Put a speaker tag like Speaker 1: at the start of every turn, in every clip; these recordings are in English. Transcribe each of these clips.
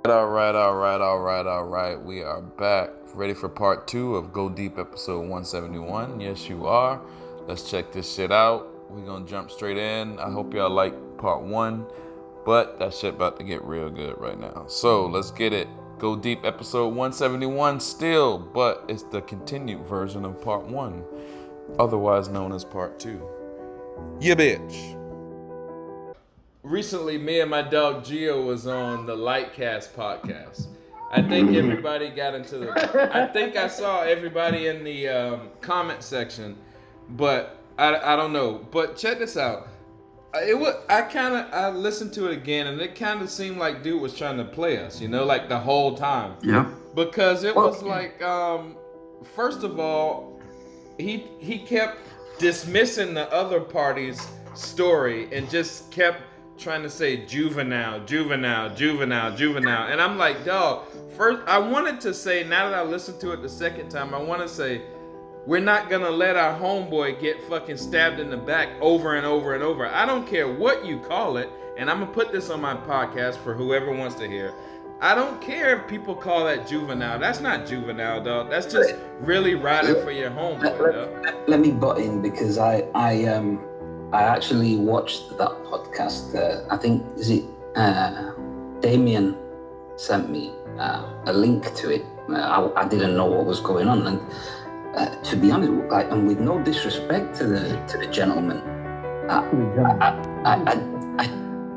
Speaker 1: All right. We are back, ready for part 2 of Go Deep episode 171. Yes, you are. Let's check this shit out. We're gonna jump straight in. I hope y'all like part 1, but that shit about to get real good right now. So let's get it. Go Deep episode 171 still, but it's the continued version of part 1, otherwise known as part 2. Yeah, bitch. Recently, me and my dog Gio was on the Lightcast podcast. I think everybody got into the. I think I saw everybody in the comment section, but I don't know. But check this out. It was I listened to it again, and it kind of seemed like dude was trying to play us, like the whole time.
Speaker 2: Yeah.
Speaker 1: Because it was like, first of all, he kept dismissing the other party's story and just kept trying to say juvenile, and I'm like, dog. First, I wanted to say, now that I listened to it the second time, I want to say, we're not gonna let our homeboy get fucking stabbed in the back over and over and over. I don't care what you call it, and I'm gonna put this on my podcast for whoever wants to hear. I don't care if people call that juvenile. That's not juvenile, dog. That's just really riding for your homeboy, dog.
Speaker 2: Let me butt in because I actually watched that podcast. I think Damien sent me a link to it. I didn't know what was going on, and to be honest, and with no disrespect to the gentleman,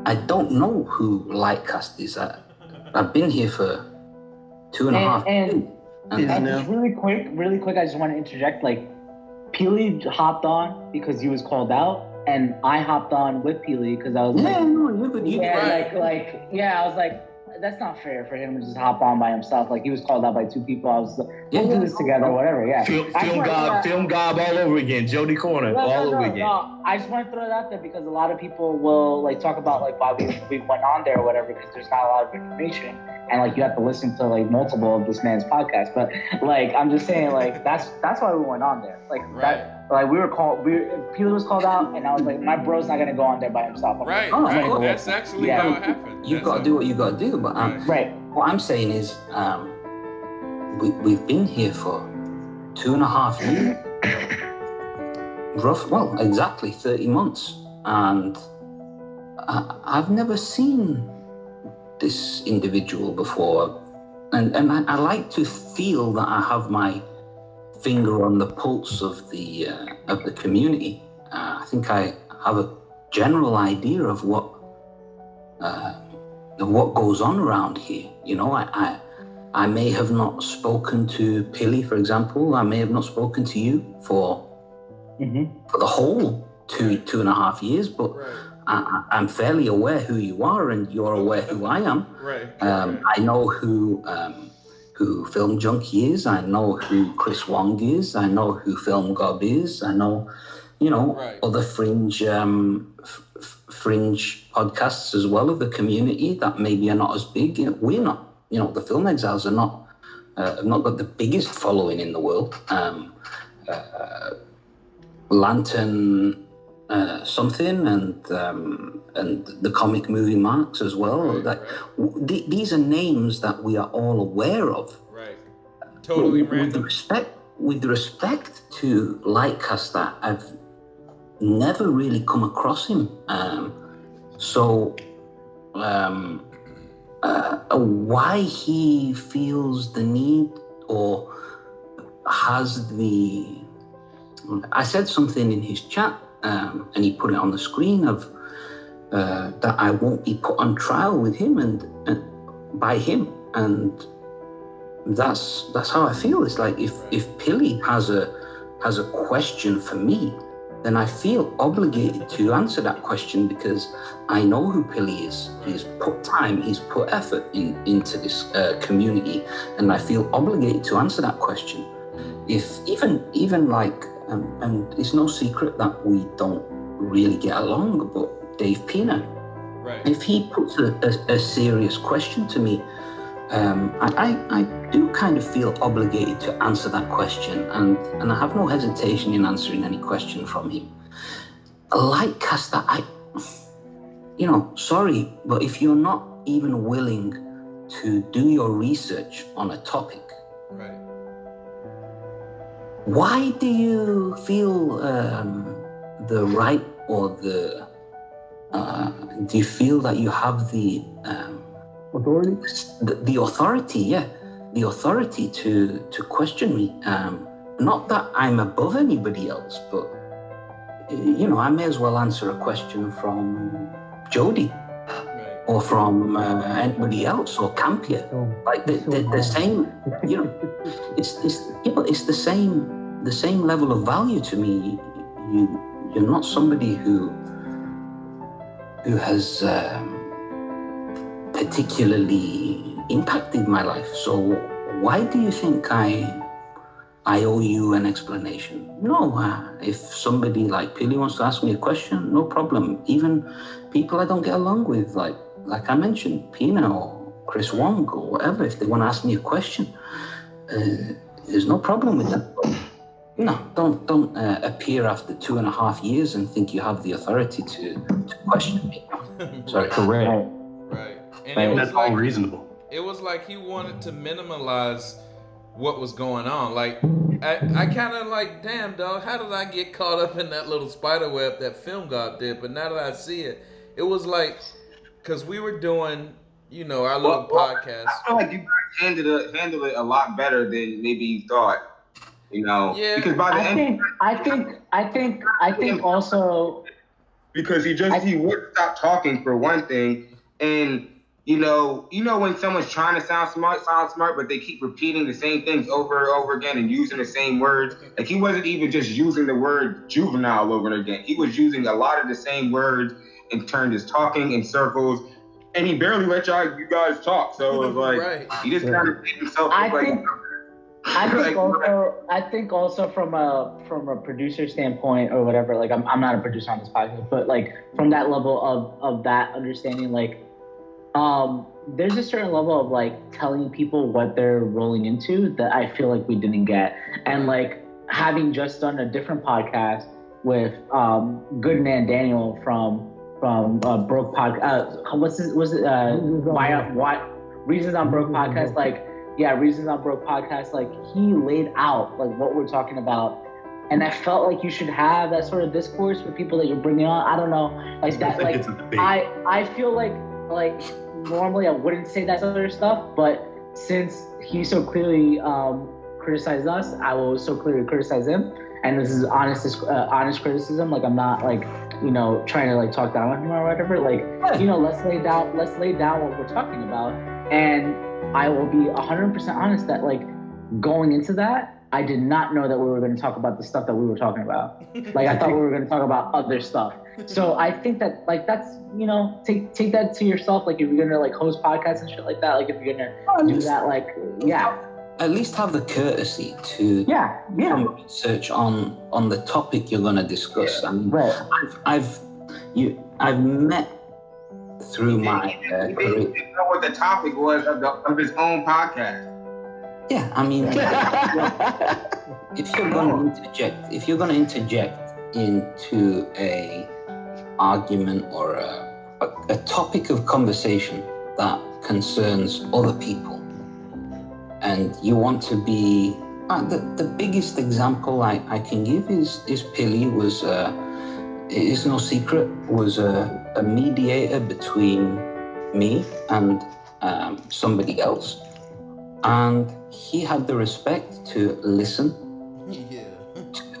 Speaker 2: I don't know who Lightcast is. I've been here for 2.5 years.
Speaker 3: And really quick, I just want to interject. Like, Peely hopped on because he was called out, and I hopped on with Peely because I was
Speaker 2: I
Speaker 3: was like, that's not fair for him to just hop on by himself. Like, he was called out by two people. I was like, we'll do this together, whatever. Yeah.
Speaker 4: Film gob all over again. Jody Corner all over again.
Speaker 3: No, I just want to throw it out there because a lot of people will like talk about like why we went on there or whatever, because there's not a lot of information, and like you have to listen to like multiple of this man's podcasts. But like, I'm just saying, like, that's why we went on there. Like,
Speaker 1: right.
Speaker 3: Peter was called out, and I was like, my bro's not gonna go on there by himself.
Speaker 1: Right. That's actually how it happened.
Speaker 2: You've got to do what you got to do. But what I'm saying is, we've been here for 2.5 years. Exactly 30 months, and I've never seen this individual before, and I like to feel that I have my finger on the pulse of the community. I think I have a general idea of what goes on around here. I may have not spoken to Pilly, for example. I may have not spoken to you for the whole 2.5 years, but I'm fairly aware who you are, and you're aware who I am.
Speaker 1: Right.
Speaker 2: I know who Film Junkie is. I know who Chris Wong is. I know who Film Gob is. I know, other fringe podcasts as well of the community that maybe are not as big. We're not. The Film Exiles are not have not got the biggest following in the world. Lantern something and the comic movie marks as well. These are names that we are all aware of.
Speaker 1: Right. Totally random.
Speaker 2: With respect to Lightcaster, I've never really come across him. Why he feels the need or has the... I said something in his chat, and he put it on the screen of that I won't be put on trial with him and by him, and that's how I feel. It's like if Pilly has a question for me, then I feel obligated to answer that question because I know who Pilly is. He's put time, he's put effort into this community, and I feel obligated to answer that question. If even like, and it's no secret that we don't really get along, but Dave Pina, if he puts a serious question to me, I do kind of feel obligated to answer that question, and I have no hesitation in answering any question from him. Lightcaster, sorry, but if you're not even willing to do your research on a topic.
Speaker 1: Right.
Speaker 2: Why do you feel the right or do you feel that you have the
Speaker 5: Authority?
Speaker 2: the authority, the authority to question me? Not that I'm above anybody else, but I may as well answer a question from Jody or from anybody else or Campia. Like the same, it's the same level of value to me. You're not somebody who has particularly impacted my life. So why do you think I owe you an explanation? No, if somebody like Pili wants to ask me a question, no problem. Even people I don't get along with, like I mentioned, Pina or Chris Wong or whatever, if they want to ask me a question, there's no problem with that. No, don't appear after 2.5 years and think you have the authority to question me. Sorry.
Speaker 4: Correct.
Speaker 1: Right. And
Speaker 4: Right.
Speaker 1: it was
Speaker 4: That's
Speaker 1: like,
Speaker 4: all reasonable.
Speaker 1: It was like he wanted to minimalize what was going on. Like, I kind of like, damn, dog, how did I get caught up in that little spider web that Film God did? But now that I see it, it was like, because we were doing, our little podcast.
Speaker 6: I feel like you guys handled it a lot better than maybe you thought.
Speaker 1: Yeah.
Speaker 6: Because by the end,
Speaker 3: I think also
Speaker 6: because he would stop talking for one thing, and when someone's trying to sound smart, but they keep repeating the same things over and over again and using the same words. Like, he wasn't even just using the word juvenile over and again. He was using a lot of the same words and turned his talking in circles, and he barely let you guys talk. So it was like,
Speaker 1: Right.
Speaker 6: he just kind of made himself
Speaker 3: I
Speaker 6: look
Speaker 3: think- I think also from a producer standpoint or whatever, like I'm not a producer on this podcast, but like from that level of that understanding, like there's a certain level of like telling people what they're rolling into that I feel like we didn't get. And like having just done a different podcast with good man Daniel from Broke Podcast, Reasons on Broke Podcast, Reasons on Broke Podcast, like he laid out like what we're talking about, and I felt like you should have that sort of discourse with people that you're bringing on. I don't know, like that. Like I feel like normally I wouldn't say that sort of stuff, but since he so clearly criticized us, I will so clearly criticize him, and this is honest criticism. Like I'm not like trying to like talk down on him or whatever. Like let's lay down what we're talking about, and I will be 100% honest that like going into that, I did not know that we were going to talk about the stuff that we were talking about. Like I thought we were going to talk about other stuff. So I think that like that's take that to yourself. Like if you're going to like host podcasts and shit like that, like if you're going to do that, like
Speaker 2: at least have the courtesy to research on the topic you're going to discuss. I mean,
Speaker 3: right.
Speaker 2: I've met through my career.
Speaker 6: He didn't know what the topic was of his own podcast.
Speaker 2: Yeah, I mean, if you're going to interject into a argument or a topic of conversation that concerns other people, and you want to be the biggest example I can give is Pili was it's no secret was a mediator between me and somebody else, and he had the respect to listen,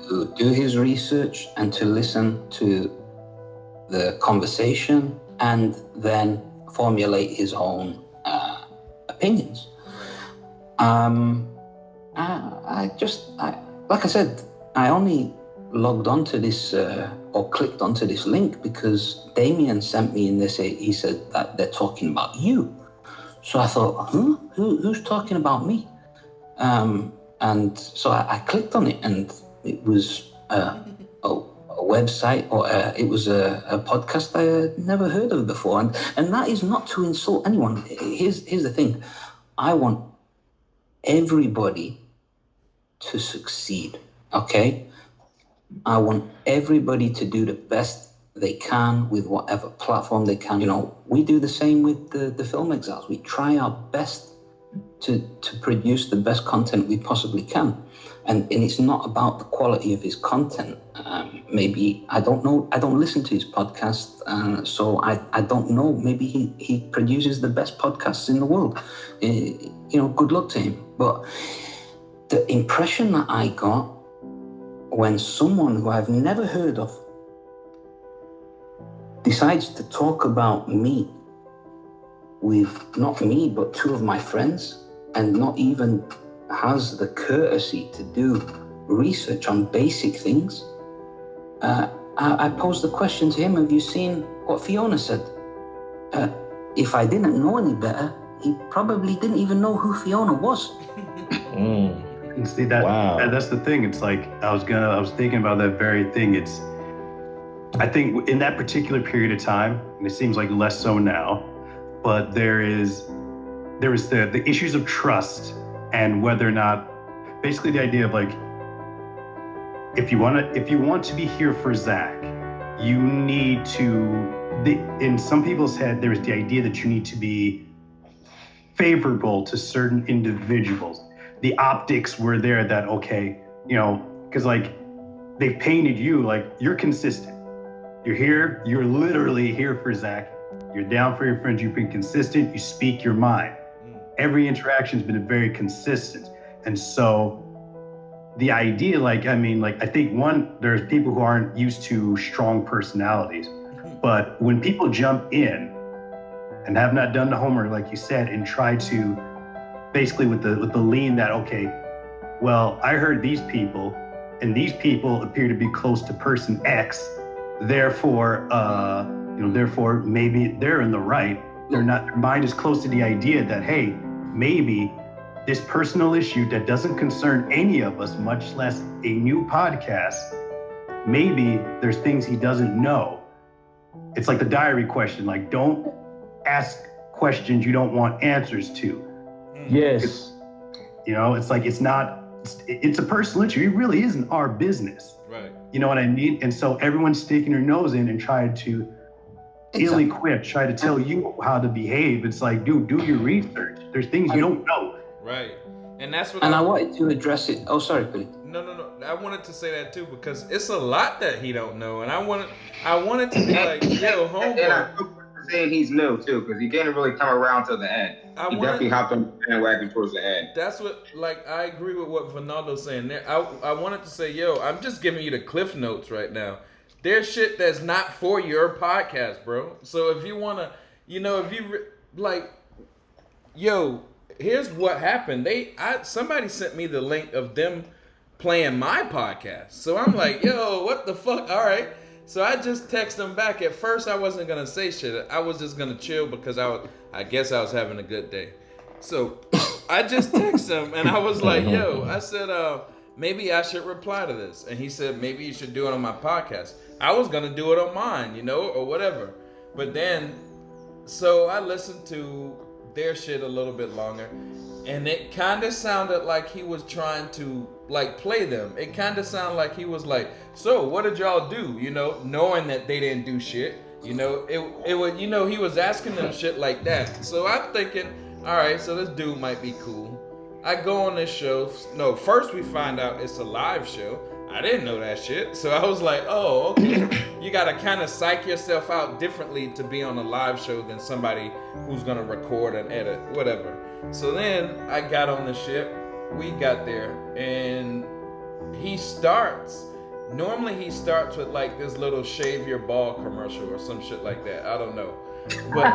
Speaker 2: to do his research, and to listen to the conversation, and then formulate his own opinions. Like I said, I only logged onto this or clicked onto this link because Damien sent me, and he said that they're talking about you. So I thought, who's talking about me? And so I clicked on it, and it was a website, or it was a podcast I had never heard of before. And that is not to insult anyone. Here's the thing. I want everybody to succeed, okay? I want everybody to do the best they can with whatever platform they can. We do the same with the Film Exiles. We try our best to produce the best content we possibly can. And it's not about the quality of his content. Maybe, I don't know, I don't listen to his podcast, so I don't know. Maybe he produces the best podcasts in the world. Good luck to him. But the impression that I got when someone who I've never heard of decides to talk about me with not me, but two of my friends, and not even has the courtesy to do research on basic things. I posed the question to him, have you seen what Fiona said? If I didn't know any better, he probably didn't even know who Fiona was.
Speaker 5: And see that's the thing. It's like I was thinking about that very thing. I think in that particular period of time, and it seems like less so now, but there was the issues of trust and whether or not, basically the idea of like, if you want to be here for Zach, you need to, in some people's head, there's the idea that you need to be favorable to certain individuals. The optics were there that, okay, because like they've painted you like you're consistent. You're here, you're literally here for Zach. You're down for your friends, you've been consistent, you speak your mind. Every interaction's been very consistent. And so the idea, I think there's people who aren't used to strong personalities, but when people jump in and have not done the homework, like you said, and try to basically with the lean that, okay, well, I heard these people and these people appear to be close to person X, therefore maybe they're in the right. They're not, their mind is close to the idea that, hey, maybe this personal issue that doesn't concern any of us, much less a new podcast, maybe there's things he doesn't know. It's like the diary question, like don't ask questions you don't want answers to.
Speaker 4: Yes.
Speaker 5: It's like, it's a personal issue. It really isn't our business.
Speaker 1: Right.
Speaker 5: You know what I mean? And so everyone's sticking their nose in and trying to ill-equipped, try to tell you how to behave. It's like, dude, do your research. There's things you don't know.
Speaker 1: Right. And that's what
Speaker 2: I wanted to address it. Oh, sorry, Billy.
Speaker 1: No. I wanted to say that too, because it's a lot that he don't know. And I wanted to be like, yo, homeboy.
Speaker 6: And I feel saying he's new too, because he didn't really come around till the end. He definitely hopped on the bandwagon towards the end.
Speaker 1: That's what, I agree with what Vinaldo's saying there. I wanted to say, yo, I'm just giving you the cliff notes right now. There's shit that's not for your podcast, bro. So if you want to, yo, here's what happened. Somebody sent me the link of them playing my podcast. So I'm like, yo, what the fuck? All right. So I just text them back. At first, I wasn't going to say shit. I was just going to chill because I guess I was having a good day. So I just text him and I was like, yo, I said, maybe I should reply to this. And he said, maybe you should do it on my podcast. I was going to do it on mine, or whatever. But then, so I listened to their shit a little bit longer. And it kind of sounded like he was trying to, play them. It kind of sounded like he was like, so what did y'all do? Knowing that they didn't do shit. It was, he was asking them shit like that. So I'm thinking, all right, so this dude might be cool. I go on this show. No, first we find out it's a live show. I didn't know that shit. So I was like, oh, okay. You got to kind of psych yourself out differently to be on a live show than somebody who's going to record and edit, whatever. So then I got on the ship. We got there and normally he starts with this little shave your ball commercial or some shit like that. I don't know. But,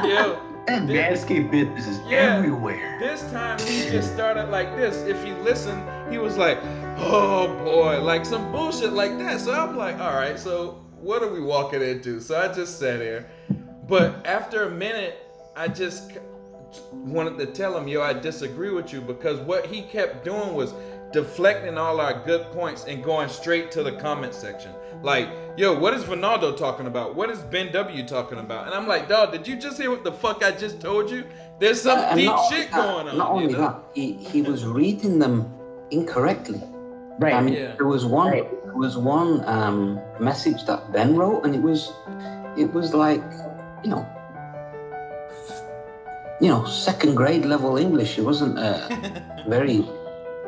Speaker 1: yo.
Speaker 5: That Manscaped business is everywhere.
Speaker 1: This time he just started like this. If you listen, he was like, oh boy, some bullshit like that. So I'm like, all right, so what are we walking into? So I just sat there. But after a minute, I just wanted to tell him, yo, I disagree with you, because what he kept doing was deflecting all our good points and going straight to the comment section. Like, yo, what is Vinaldo talking about? What is Ben W talking about? And I'm like, dog, did you just hear what the fuck I just told you? There's some deep shit going on.
Speaker 2: Not only that, he was reading them incorrectly.
Speaker 3: Right.
Speaker 2: I mean, there was one was one message that Ben wrote, and it was like, second grade level English. It wasn't very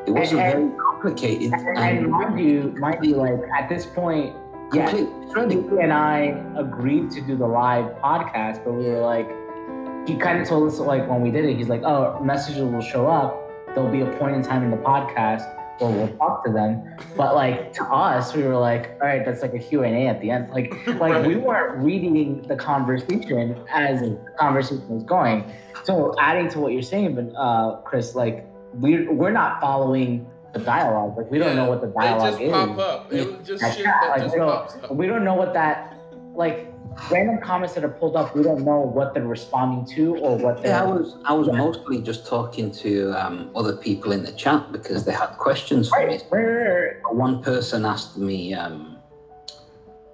Speaker 2: complicated.
Speaker 3: And mind you, like at this point, yeah, he and I agreed to do the live podcast, but we were like, he kind of told us like when we did it, he's like, oh, messages will show up. There'll be a point in time in the podcast where we'll talk to them. But like to us, we were like, all right, that's like a Q&A at the end. Like we weren't reading the conversation as the conversation was going. So adding to what you're saying, but Chris, like we're not following the dialogue. Like we don't know what the dialogue is.
Speaker 1: Pop up. It just shit that
Speaker 3: like,
Speaker 1: just pops up.
Speaker 3: We don't know what that like. Random comments that are pulled up, we don't know what they're responding to or what they're...
Speaker 2: Yeah, I was mostly just talking to other people in the chat because they had questions for me. One person asked me,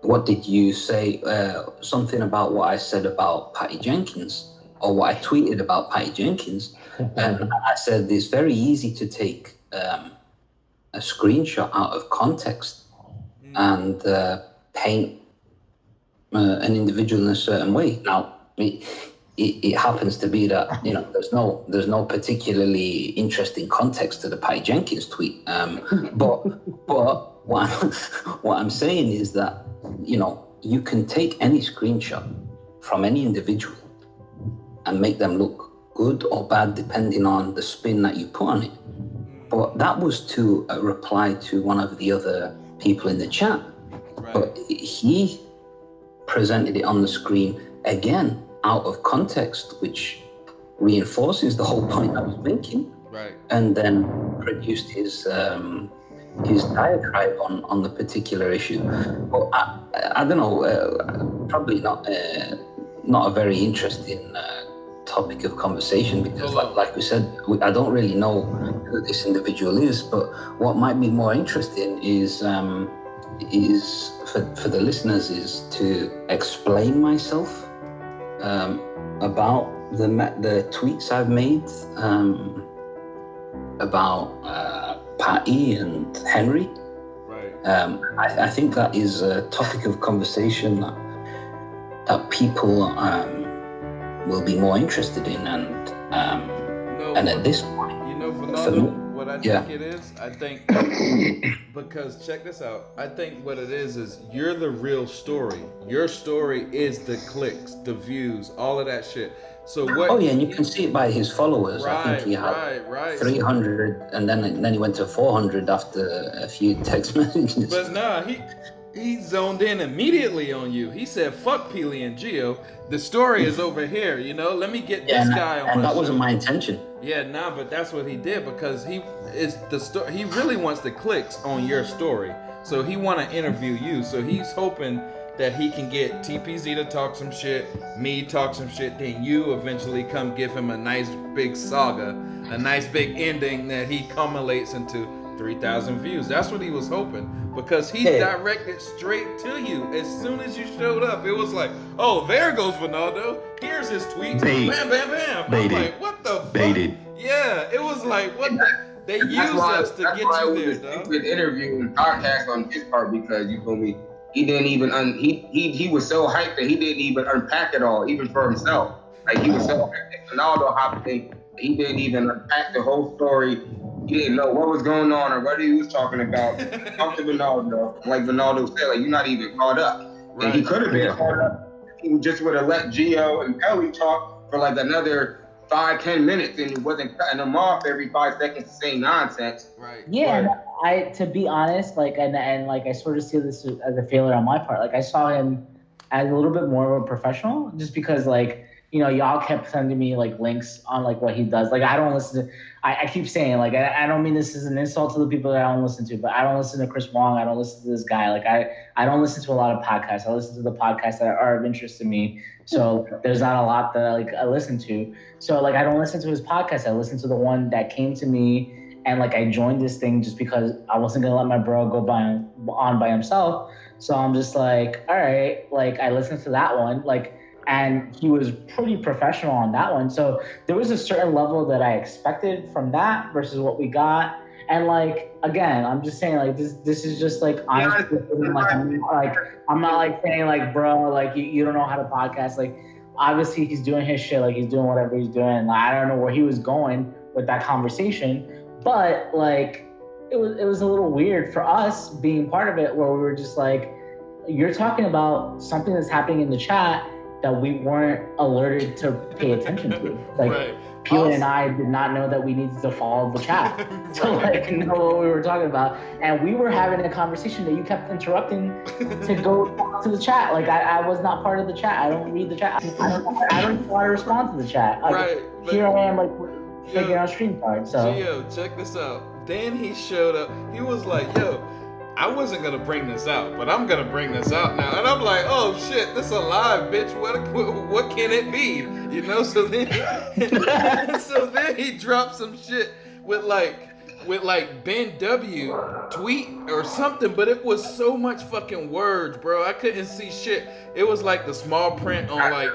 Speaker 2: what did you say? Something about what I said about Patty Jenkins, or what I tweeted about Patty Jenkins. And I said it's very easy to take a screenshot out of context and paint an individual in a certain way. Now, it happens to be that there's no particularly interesting context to the Patty Jenkins tweet. But what I'm saying is that you can take any screenshot from any individual and make them look good or bad depending on the spin that you put on it. But that was to reply to one of the other people in the chat. Right. But he presented it on the screen again out of context, which reinforces the whole point I was making. Right. And then produced his diatribe on the particular issue. Well, I don't know, probably not a very interesting topic of conversation because, like we said, I don't really know who this individual is. But what might be more interesting is for the listeners is to explain myself about the tweets I've made about Patty and Henry. Right. I think that is a topic of conversation that people will be more interested in, and at this point,
Speaker 1: what I think it is, I think, because check this out, I think what it is you're the real story. Your story is the clicks, the views, all of that shit. So what?
Speaker 2: Oh yeah, and you can see it by his followers. Right, I think he had 300, and then he went to 400 after a few text messages.
Speaker 1: But nah, he zoned in immediately on you. He said, "Fuck Peely and Geo. The story is over here. Let me get this guy on."
Speaker 2: And
Speaker 1: my
Speaker 2: that
Speaker 1: show.
Speaker 2: Wasn't my intention.
Speaker 1: Yeah, but that's what he did because he really wants the clicks on your story. So he want to interview you. So he's hoping that he can get TPZ to talk some shit, me talk some shit, then you eventually come give him a nice big saga, a nice big ending that he culminates into 3,000 views. That's what he was hoping because he directed straight to you. As soon as you showed up, it was like, oh, there goes Ronaldo. Here's his tweet. Bam, bam, bam. I'm like, what the fuck? Baited. Yeah, it was like, what the... They used us to get you there, dog.
Speaker 6: An interview and podcast on his part because you feel me. He didn't even he was so hyped that he didn't even unpack it all, even for himself. Like he was so hyped. Ronaldo hopping, he didn't even unpack the whole story. He didn't know what was going on or what he was talking about. Talk to Ronaldo, like Ronaldo said, like you're not even caught up. Right. And he could have been caught up. He just would have let Gio and Pelly talk for like another 5-10 minutes, and he wasn't cutting them off every 5 seconds to say nonsense.
Speaker 3: Right. Yeah, but to be honest, like, and like, I sort of see this as a failure on my part. Like, I saw him as a little bit more of a professional, just because, like, y'all kept sending me like links on like what he does. Like, I don't listen to. I keep saying, like, I don't mean this as an insult to the people that I don't listen to, but I don't listen to Chris Wong. I don't listen to this guy. Like, I don't listen to a lot of podcasts. I listen to the podcasts that are of interest to me. So there's not a lot that I listen to. So like, I don't listen to his podcast. I listen to the one that came to me, and like, I joined this thing just because I wasn't gonna let my bro go on by himself. So I'm just like, all right, like I listened to that one, like, and he was pretty professional on that one. So there was a certain level that I expected from that versus what we got. And like again, I'm just saying like this is just like honest criticism. Like I'm not like saying like bro like you don't know how to podcast. Like obviously he's doing his shit, like he's doing whatever he's doing. Like, I don't know where he was going with that conversation, but like it was a little weird for us being part of it, where we were just like, you're talking about something that's happening in the chat that we weren't alerted to pay attention to. Like
Speaker 1: Right.
Speaker 3: Peter and I did not know that we needed to follow the chat to like know what we were talking about. And we were having a conversation that you kept interrupting to go talk to the chat. Like I was not part of the chat. I don't read the chat. I don't know how to respond to the chat. Like,
Speaker 1: Right.
Speaker 3: here I am like figuring out stream card. So
Speaker 1: Gio, check this out. Then he showed up. He was like, yo, I wasn't gonna bring this out, but I'm gonna bring this out now. And I'm like, oh shit, this alive, bitch. What can it be? You know, so then he dropped some shit with like Ben W tweet or something, but it was so much fucking words, bro. I couldn't see shit. It was like the small print on like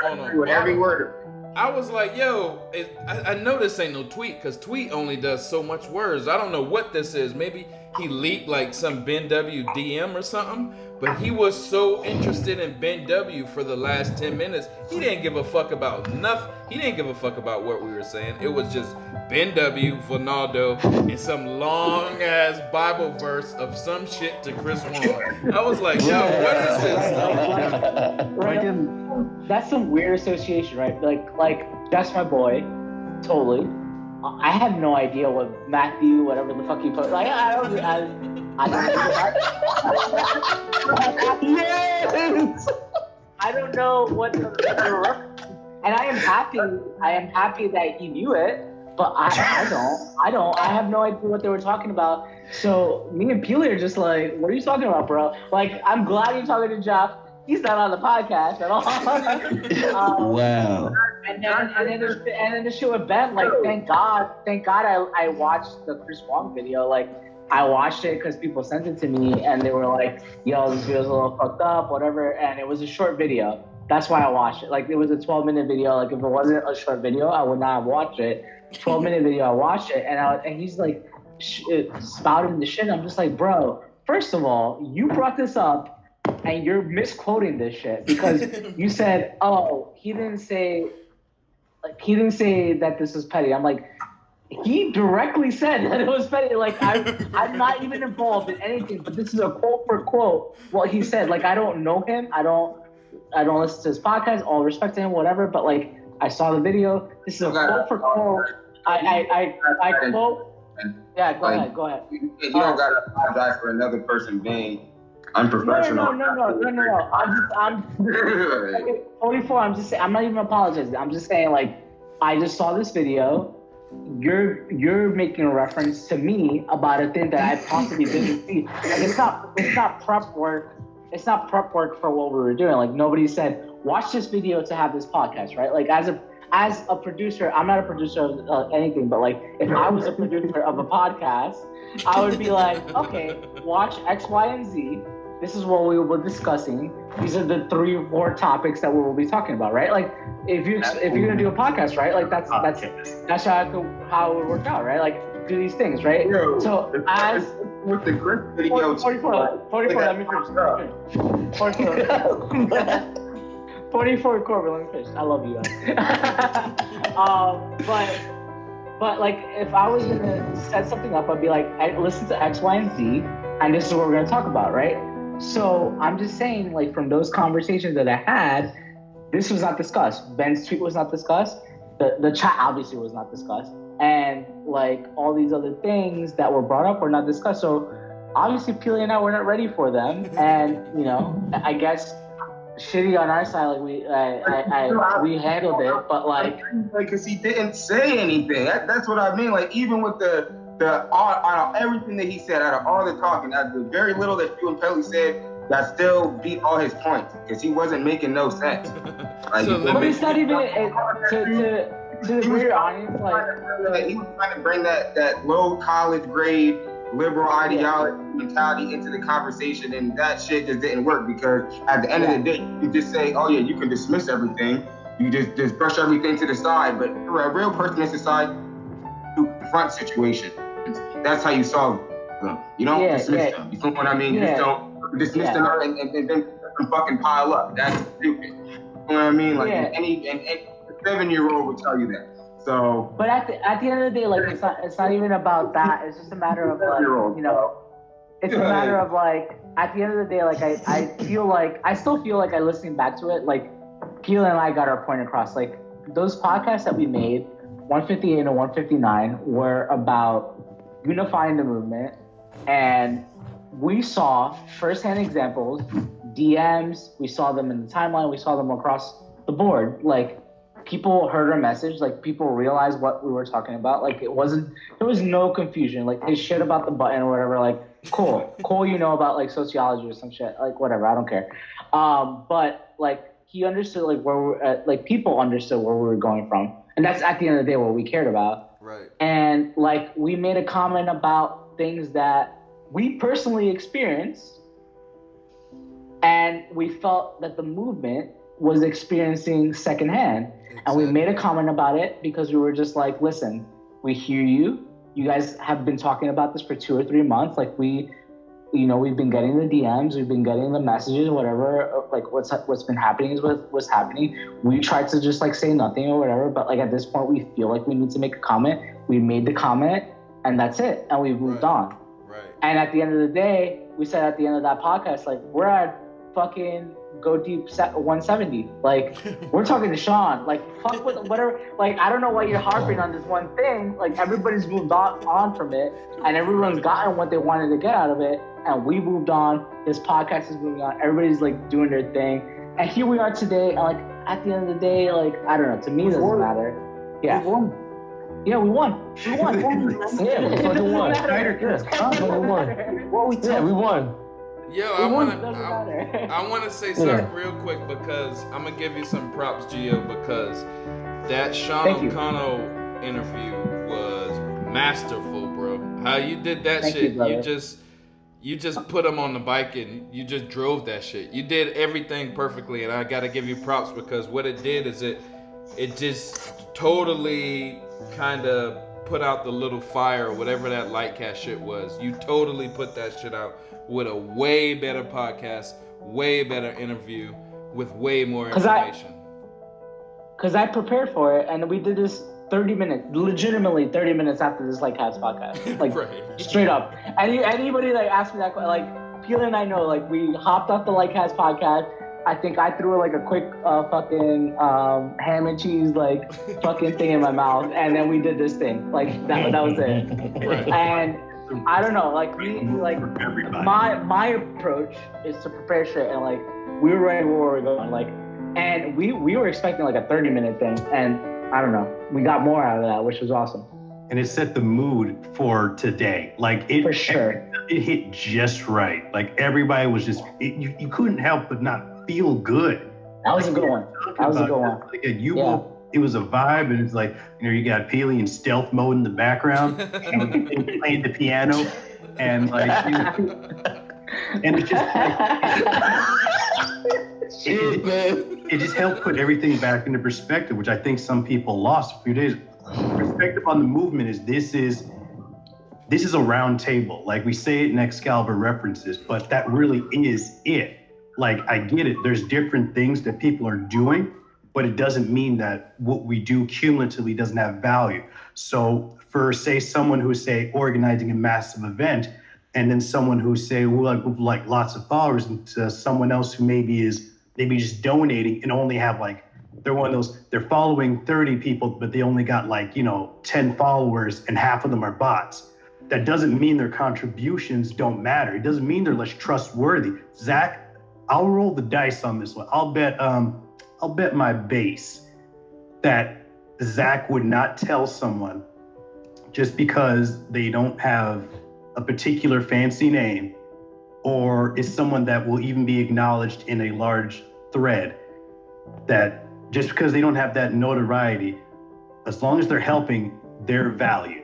Speaker 1: on a
Speaker 6: every word.
Speaker 1: I was like, yo, I know this ain't no tweet, because tweet only does so much words. I don't know what this is. Maybe he leaked like some Ben W DM or something, but he was so interested in Ben W for the last 10 minutes. He didn't give a fuck about nothing. He didn't give a fuck about what we were saying. It was just Ben W, Ronaldo, and some long ass Bible verse of some shit to Chris Wong. I was like, yo, what is this?
Speaker 3: right, that's some weird association, right? Like that's my boy, totally. I have no idea what Matthew, whatever the fuck you put. Like I don't. Yes. I don't know what the and I am happy that he knew it, but I don't. I have no idea what they were talking about. So me and Peely are just like, what are you talking about, bro? Like, I'm glad you're talking to Jeff. He's not on the podcast at all.
Speaker 4: Wow.
Speaker 3: And then the shit with Ben, like, thank God I watched the Chris Wong video. Like, I watched it because people sent it to me, and they were like, yo, this video's a little fucked up, whatever. And it was a short video. That's why I watched it. Like, it was a 12-minute video. Like, if it wasn't a short video, I would not have watched it. 12-minute video, I watched it, and he's like spouting the shit. I'm just like, bro, first of all, you brought this up, and you're misquoting this shit because you said, oh, he didn't say that this was petty. I'm like, he directly said that it was petty. Like, I'm not even involved in anything, but this is a quote for quote what he said. Like, I don't know him. I don't listen to his podcast. All respect to him, whatever. But like, I saw the video. This is a quote for quote. I quote. Yeah, go ahead.
Speaker 6: You don't gotta apologize for another person being unprofessional.
Speaker 3: No. I'm 44. I'm just saying. I'm not even apologizing. I'm just saying, like, I just saw this video. You're making a reference to me about a thing that I possibly didn't see. Like, it's not prep work. It's not prep work for what we were doing. Like, nobody said, watch this video to have this podcast, right? Like, as a producer, I'm not a producer of anything, but like, if I was a producer of a podcast, I would be like, okay, watch X, Y, and Z. This is what we were discussing. These are the 3 or 4 topics that we will be talking about, right? Like, if you're gonna do a podcast, right? Like, that's how it would work out, right? Like, do these things, right?
Speaker 6: Yo,
Speaker 3: so as
Speaker 6: with the Chris video,
Speaker 3: 44, let me finish. 44 Corbin, let me finish. I love you guys. But like, if I was gonna set something up, I'd be like, I listen to X, Y, and Z, and this is what we're gonna talk about, right? So I'm just saying, like, from those conversations that I had, this was not discussed. Ben's tweet was not discussed. The chat obviously was not discussed. And like, all these other things that were brought up were not discussed. So obviously Peely and I were not ready for them. And, you know, I guess shitty on our side, like we handled it, but like,
Speaker 6: because he didn't say anything. That's what I mean. Like, even with the out of everything that he said, out of all the talking, out of the very little that you and Pelly said, that still beat all his points because he wasn't making no sense. Like,
Speaker 3: but it's not even to the greater audience. Like,
Speaker 6: he was trying to bring that low college grade liberal ideology mentality into the conversation, and that shit just didn't work because at the end of the day, you just say, oh yeah, you can dismiss everything, you just brush everything to the side, but for a real person in society, you confront situations. That's how you solve them. You don't dismiss them. You feel what I mean? You just don't dismiss them and then fucking pile up. That's stupid. You know what I mean? Like any 7-year-old would tell you that. So,
Speaker 3: but at the end of the day, like it's not even about that. It's just a matter of like, you know, it's a matter of like at the end of the day, like I still feel like listening back to it, like Keelan and I got our point across. Like those podcasts that we made, 158 and 159, were about unifying the movement, and we saw firsthand examples, DMs. We saw them in the timeline. We saw them across the board. Like. People heard our message, like people realized what we were talking about. Like there was no confusion. Like his shit about the button or whatever, like cool, you know, about like sociology or some shit, like whatever, I don't care. But like he understood like where we're at, like people understood where we were going from. And that's at the end of the day what we cared about.
Speaker 1: Right.
Speaker 3: And like we made a comment about things that we personally experienced, and we felt that the movement was experiencing secondhand. Exactly. And we made a comment about it because we were just like, listen, we hear you. You guys have been talking about this for 2 or 3 months. Like we've been getting the DMs, we've been getting the messages, whatever, like what's been happening is what's happening. We tried to just like say nothing or whatever, but like at this point we feel like we need to make a comment. We made the comment and that's it. And we've moved on.
Speaker 1: Right.
Speaker 3: And at the end of the day, we said at the end of that podcast, like we're at fucking Go Deep 170. Like we're talking to Sean. Like fuck with whatever. Like I don't know why you're harping on this one thing. Like everybody's moved on from it, and everyone's gotten what they wanted to get out of it. And we moved on. This podcast is moving on. Everybody's like doing their thing, and here we are today. And like at the end of the day, like I don't know. To me, it doesn't matter. Yeah. We won. Yeah, we won. We won.
Speaker 7: Yeah, we fucking won. We won.
Speaker 1: Yo, I want to say something real quick because I'm going to give you some props, Gio, because that Sean O'Connell interview was masterful, bro. How you did that shit, you just put him on the bike and you just drove that shit. You did everything perfectly, and I got to give you props because what it did is it just totally kind of put out the little fire or whatever that Lightcast shit was. You totally put that shit out with a way better podcast, way better interview, with way more information.
Speaker 3: Because I prepared for it, and we did this 30 minutes, legitimately 30 minutes after this Lightcast podcast. Like, straight up. Anybody like asked me that question, like, Peeler and I know, like, we hopped off the Lightcast podcast. I think I threw like a quick fucking ham and cheese like fucking thing in my mouth, and then we did this thing. Like that was it. Right. And I don't know, like my approach is to prepare shit, and like we were ready where we were going, like, and we were expecting like a 30-minute thing, and I don't know, we got more out of that, which was awesome.
Speaker 5: And it set the mood for today. Like it
Speaker 3: for sure.
Speaker 5: It hit just right. Like everybody was just you couldn't help but not feel good.
Speaker 3: That was a good one. That was a good one.
Speaker 5: Like it was a vibe, and it's like, you know, you got Peely in stealth mode in the background, playing the piano, and like, you know, and it just it just helped put everything back into perspective, which I think some people lost a few days. Perspective on the movement is this is a round table. Like we say it in Excalibur references, but that really is it. Like, I get it. There's different things that people are doing, but it doesn't mean that what we do cumulatively doesn't have value. So for, say, someone who's, say, organizing a massive event, and then someone who's, say, like lots of followers, and to someone else who maybe just donating and only have, like, they're one of those, they're following 30 people, but they only got, like, 10 followers, and half of them are bots. That doesn't mean their contributions don't matter. It doesn't mean they're less trustworthy. Zach, I'll roll the dice on this one. I'll bet my base that Zach would not tell someone just because they don't have a particular fancy name or is someone that will even be acknowledged in a large thread, that just because they don't have that notoriety, as long as they're helping, they're valued.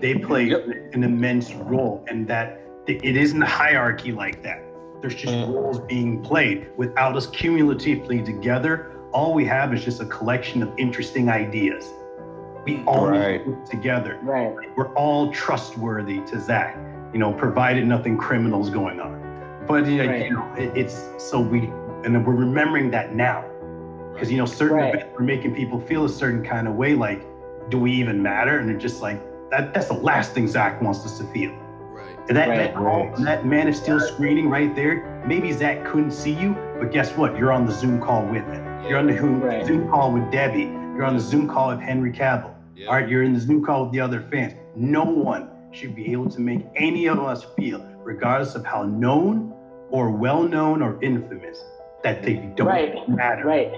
Speaker 5: They play an immense role, and that it isn't a hierarchy like that. There's just roles being played. Without us cumulatively together, all we have is just a collection of interesting ideas. We all
Speaker 4: Right.
Speaker 5: need to work together.
Speaker 3: Right.
Speaker 5: We're all trustworthy to Zach, provided nothing criminal's going on. But
Speaker 3: Right.
Speaker 5: it's so and we're remembering that now, because certain
Speaker 3: Right.
Speaker 5: events are making people feel a certain kind of way. Like, do we even matter? And they're just like, that's the last thing Zach wants us to feel.
Speaker 1: Right.
Speaker 5: And that Man of Steel screening right there, maybe Zach couldn't see you, but guess what? You're on the Zoom call with him. You're on the
Speaker 3: Right.
Speaker 5: Zoom call with Debbie. You're on the Zoom call with Henry Cavill.
Speaker 1: Yeah.
Speaker 5: All right, you're in the Zoom call with the other fans. No one should be able to make any of us feel, regardless of how known or well-known or infamous, that they don't matter.
Speaker 3: Right.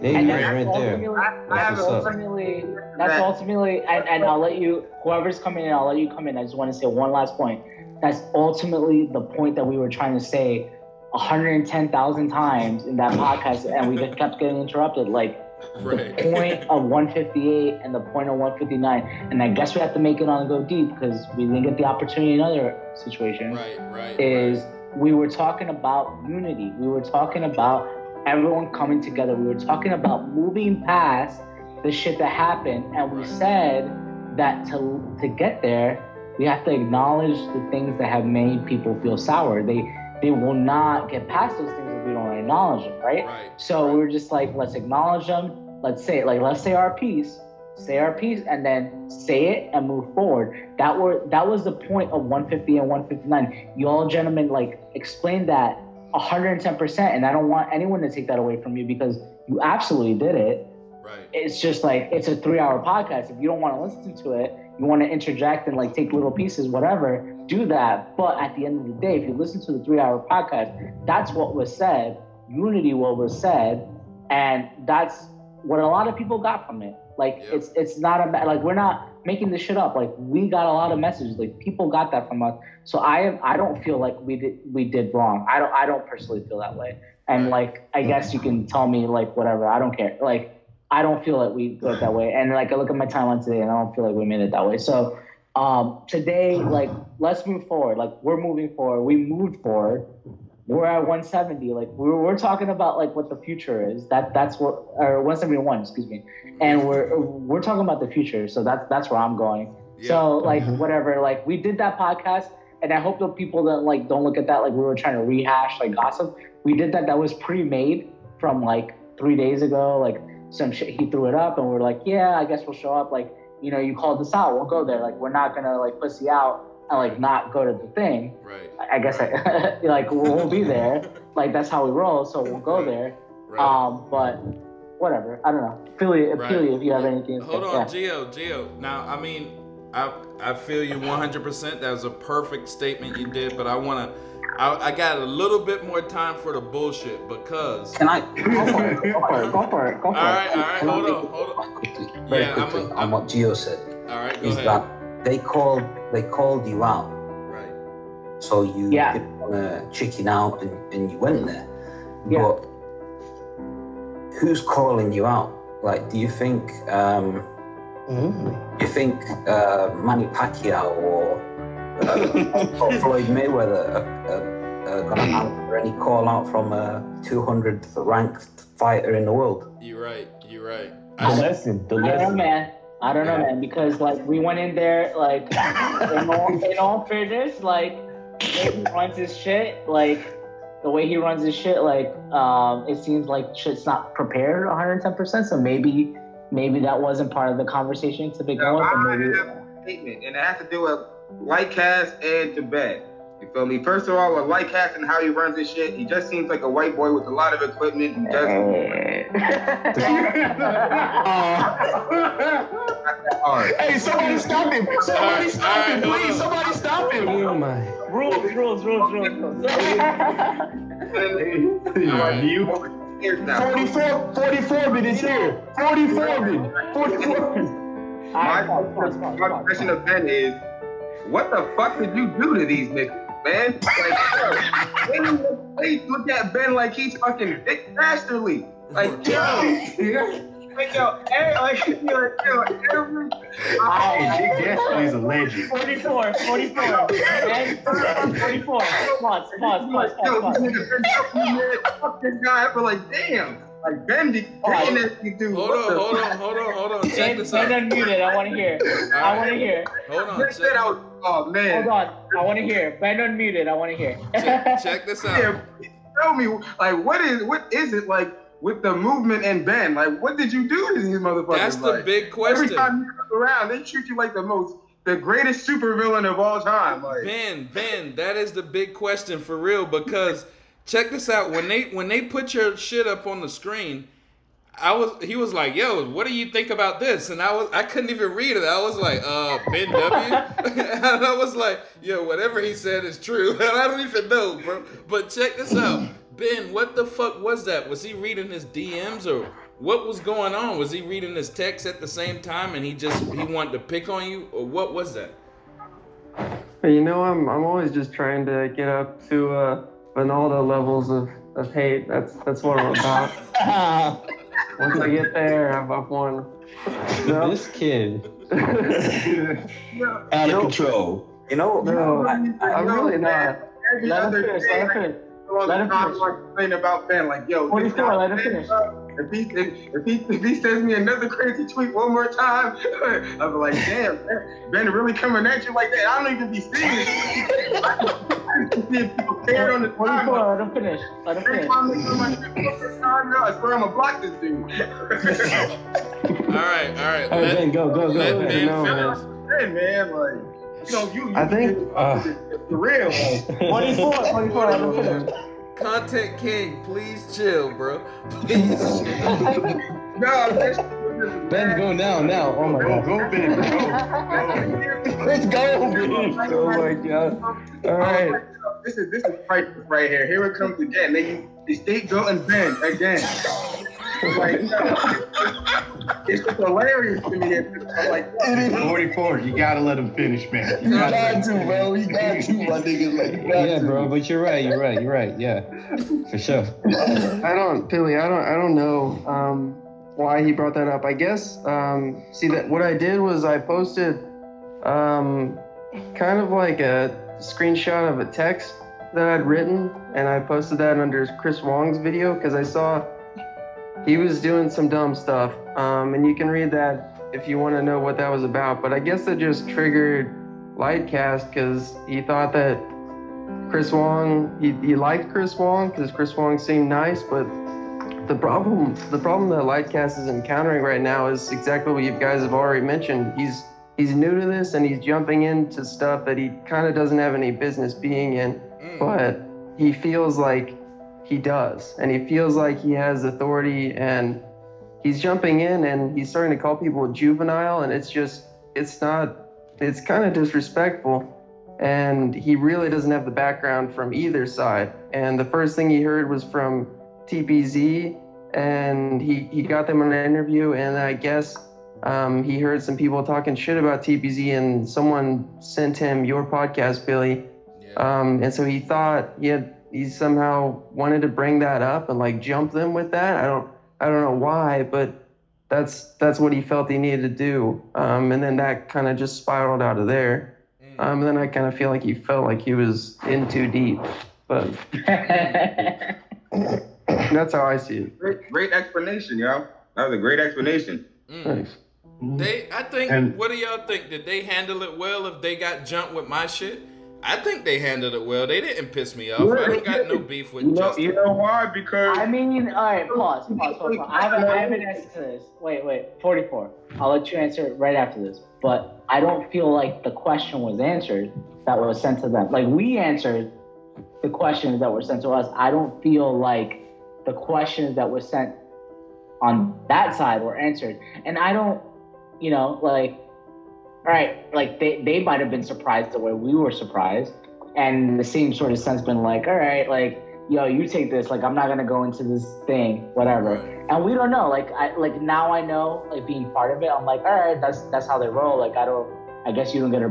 Speaker 4: There you
Speaker 3: And
Speaker 4: go,
Speaker 3: that's
Speaker 4: right there.
Speaker 3: That's ultimately, and I'll let you, whoever's coming in, I'll let you come in. I just want to say one last point. That's ultimately the point that we were trying to say 110,000 times in that podcast, and we just kept getting interrupted. Like, the point of 158 and the point of 159. And I guess we have to make it on Go Deep because we didn't get the opportunity in other situations. We were talking about unity. We were talking about everyone coming together. We were talking about moving past the shit that happened. And we said that to get there, we have to acknowledge the things that have made people feel sour. They will not get past those things if we don't acknowledge them, right? So we were just like, let's acknowledge them. Let's say it. Like, let's say our piece. Say our piece and then say it and move forward. That was the point of 150 and 159. You all gentlemen explained that 110%, and I don't want anyone to take that away from you because you absolutely did it.
Speaker 1: Right.
Speaker 3: It's just it's a 3-hour podcast. If you don't want to listen to it, you want to interject and take little pieces, whatever, do that. But at the end of the day, if you listen to the 3-hour podcast, that's what was said. Unity, what was said, and that's what a lot of people got from it. It's not we're not making this shit up. We got a lot of messages. People got that from us. So I don't feel like we did wrong. I don't personally feel that way. And I guess you can tell me whatever. I don't care. I don't feel like we go that way. And I look at my timeline today and I don't feel like we made it that way. So today, let's move forward. We're moving forward. We moved forward. We're at 170. We're talking about what the future is. That's what, or 171, excuse me. And we're talking about the future. So that's where I'm going. Yeah. So whatever. We did that podcast, and I hope the people that don't look at that we were trying to rehash gossip. We did that. That was pre-made from 3 days ago. Some shit, he threw it up, and we're yeah, I guess we'll show up. You called us out. We'll go there. We're not gonna pussy out and not go to the thing.
Speaker 1: Right.
Speaker 3: I guess we'll be there. That's how we roll. So we'll go there. Right. But whatever. I don't know. Philly, if you have anything.
Speaker 1: Hold on, Gio. Now, I mean, I feel you 100%. That was a perfect statement you did, but I got a little bit more time for the bullshit because.
Speaker 2: Can I?
Speaker 3: Go for it.
Speaker 1: All right. Hold on.
Speaker 2: Very quickly on what Gio said.
Speaker 1: All right, go ahead.
Speaker 2: That they called you out.
Speaker 1: Right.
Speaker 2: So you didn't want to chicken out and you went there.
Speaker 3: Yeah.
Speaker 2: But who's calling you out? Do you think Manny Pacquiao or Floyd Mayweather are going to answer any call out from a 200th ranked fighter in the world?
Speaker 1: You're right.
Speaker 7: The lesson.
Speaker 3: I don't know, man, because we went in there in all fairness, the way he runs his shit, it seems like shit's not prepared 110%. So maybe that wasn't part of the conversation to begin with.
Speaker 6: I have a statement, and it has to do with Lightcast and Tibet. You feel me? First of all, with Lightcast and how he runs his shit, he just seems like a white boy with a lot of equipment. He does.
Speaker 4: Hey, somebody stop him! Somebody stop him, please! Somebody stop him!
Speaker 7: Oh my.
Speaker 3: Rules.
Speaker 4: 44 minutes here. 44 minutes.
Speaker 6: My question of Ben is, what the fuck did you do to these niggas, man? They look at Ben like he's fucking Dick Dastardly. Dick Dastardly's
Speaker 5: a legend.
Speaker 3: 44. Pause.
Speaker 6: Fuck this guy for damn. Like Ben be saying that you do.
Speaker 1: Hold on. Check this out.
Speaker 3: Ben unmuted. I want to hear. I want to hear.
Speaker 1: Hold on.
Speaker 6: Oh man.
Speaker 3: Hold on. I want to hear. Ben unmuted. I want to hear.
Speaker 1: Check this out.
Speaker 6: Yeah, tell me, like, what is it like with the movement and Ben? Like, what did you do to these motherfuckers?
Speaker 1: That's the
Speaker 6: like,
Speaker 1: big question.
Speaker 6: Every time you come around, they treat you like the greatest supervillain of all time. Like,
Speaker 1: Ben, that is the big question for real, because check this out. When they put your shit up on the screen, he was like, yo, what do you think about this? And I couldn't even read it. I was like, Ben W. And I was like, yo, whatever he said is true. And I don't even know, bro. But check this out. Ben, what the fuck was that? Was he reading his DMs or what was going on? Was he reading his text at the same time and he wanted to pick on you? Or what was that?
Speaker 8: You know, I'm always just trying to get up to Ronaldo levels of hate. That's what I'm about. Once I get there, I've won. No.
Speaker 7: This kid. Out of control.
Speaker 8: You know, no, I'm really not.
Speaker 6: Every other day,
Speaker 3: Let him finish.
Speaker 6: Complaining about Ben, like, yo,
Speaker 3: 44, let him finish.
Speaker 6: If he sends me another crazy tweet one more time, I'll be like, damn, Ben really coming at you like that. I don't even be seeing it. I just see people care on the
Speaker 3: 44, let him finish. Let him finish.
Speaker 6: I swear I'm gonna block this dude.
Speaker 1: All right.
Speaker 7: All right, Ben, go.
Speaker 1: Let Ben finish.
Speaker 6: Ben, man, like,
Speaker 8: I think
Speaker 6: for real.
Speaker 3: 24, let him finish.
Speaker 1: Content King, please chill, bro. Please chill.
Speaker 7: Ben, go now. Oh my God.
Speaker 5: Go, Ben. Go.
Speaker 7: Let's go, Ben.
Speaker 8: Oh my God. All right.
Speaker 6: This is priceless right here. Here it comes again. They scapegoating Ben again. Like, it's just hilarious to me. I'm like,
Speaker 5: 44, you gotta let him finish, man.
Speaker 7: You got to, bro. You got to, my niggas. Like, you got to. Bro. But you're right. Yeah, for sure.
Speaker 8: Billy, I don't know why he brought that up. I guess see that what I did was I posted kind of like a screenshot of a text that I'd written, and I posted that under Chris Wong's video because I saw he was doing some dumb stuff, and you can read that if you want to know what that was about. But I guess it just triggered Lightcast because he thought that Chris Wong, he liked Chris Wong because Chris Wong seemed nice. But the problem that Lightcast is encountering right now is exactly what you guys have already mentioned. He's new to this and he's jumping into stuff that he kind of doesn't have any business being in, but he feels like he does, and he feels like he has authority, and he's jumping in and he's starting to call people juvenile, and it's kind of disrespectful, and he really doesn't have the background from either side. And the first thing he heard was from TPZ, and he got them in an interview, and I guess he heard some people talking shit about TPZ, and someone sent him your podcast, Billy. Yeah. And so he thought he somehow wanted to bring that up and like jump them with that. I don't know why, but that's what he felt he needed to do. And then that kind of just spiraled out of there. And then I kind of feel like he felt like he was in too deep, but that's how I see it.
Speaker 6: Great explanation, yo. That was a great explanation.
Speaker 8: Thanks.
Speaker 1: What do y'all think? Did they handle it well if they got jumped with my shit? I think they handled it well. They didn't piss me off. I don't got no beef with Justin.
Speaker 6: You know why? Because
Speaker 3: I mean, all right, pause. I have an answer to this. Wait, 44. I'll let you answer it right after this. But I don't feel like the question was answered that was sent to them. Like, we answered the questions that were sent to us. I don't feel like the questions that were sent on that side were answered. And I don't, like, all right, like they might have been surprised the way we were surprised, and the same sort of sense been like, all right, like, yo, you take this, like, I'm not gonna go into this thing, whatever. And we don't know, like now I know, like, being part of it, I'm like, all right, that's how they roll. Like, I guess you don't get a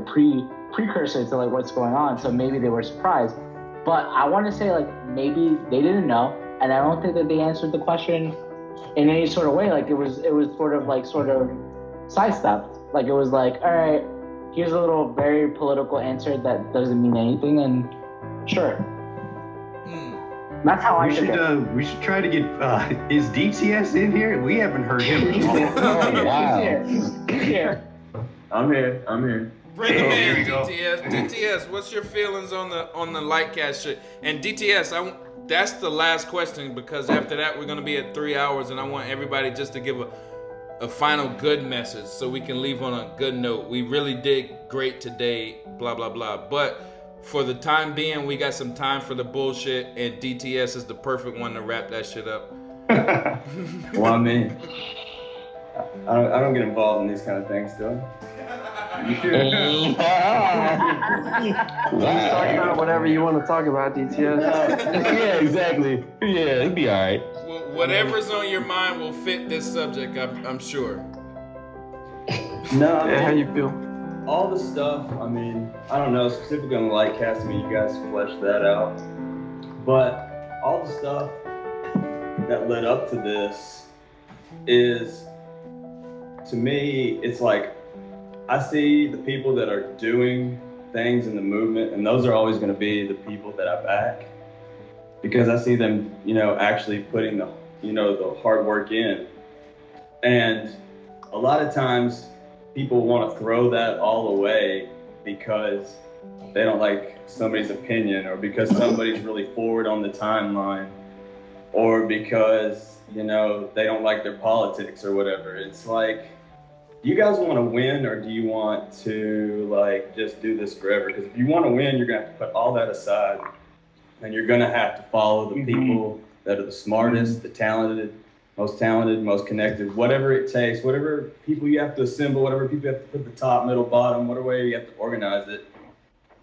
Speaker 3: precursor to like what's going on, so maybe they were surprised. But I want to say, like, maybe they didn't know, and I don't think that they answered the question in any sort of way. Like, it was sort of sidestepped. Like, it was like, all right, here's a little very political answer that doesn't mean anything, and sure. That's how I took it.
Speaker 5: We should try to get. Is DTS in here? We haven't heard him at all.
Speaker 7: Oh, wow.
Speaker 3: He's here.
Speaker 4: I'm here.
Speaker 1: Bring him in,
Speaker 5: you go.
Speaker 1: DTS. DTS, what's your feelings on the Lightcast shit? And DTS, that's the last question, because after that we're gonna be at 3 hours, and I want everybody just to give a final good message so we can leave on a good note. We really did great today, blah blah blah. But for the time being, we got some time for the bullshit, and DTS is the perfect one to wrap that shit up.
Speaker 4: Well, I mean, I don't get involved in these kind of things still.
Speaker 8: You can talk about whatever you want to talk about, DTS.
Speaker 7: Yeah, exactly. Yeah, it'd be all right.
Speaker 1: Well, whatever's on your mind will fit this subject, I'm sure.
Speaker 4: No, I mean,
Speaker 8: How you feel?
Speaker 4: all the stuff, I mean, I don't know, specifically on the Lightcast, I mean, you guys fleshed that out. But all the stuff that led up to this is, to me, it's like, I see the people that are doing things in the movement, and those are always going to be the people that I back, because I see them, actually putting the hard work in. And a lot of times people want to throw that all away because they don't like somebody's opinion, or because somebody's really forward on the timeline, or because, they don't like their politics or whatever. It's like, you guys want to win, or do you want to just do this forever? Because if you want to win, you're going to have to put all that aside, and you're going to have to follow the people that are the smartest, the talented, most connected, whatever it takes, whatever people you have to assemble, whatever people you have to put the top, middle, bottom, whatever way you have to organize it,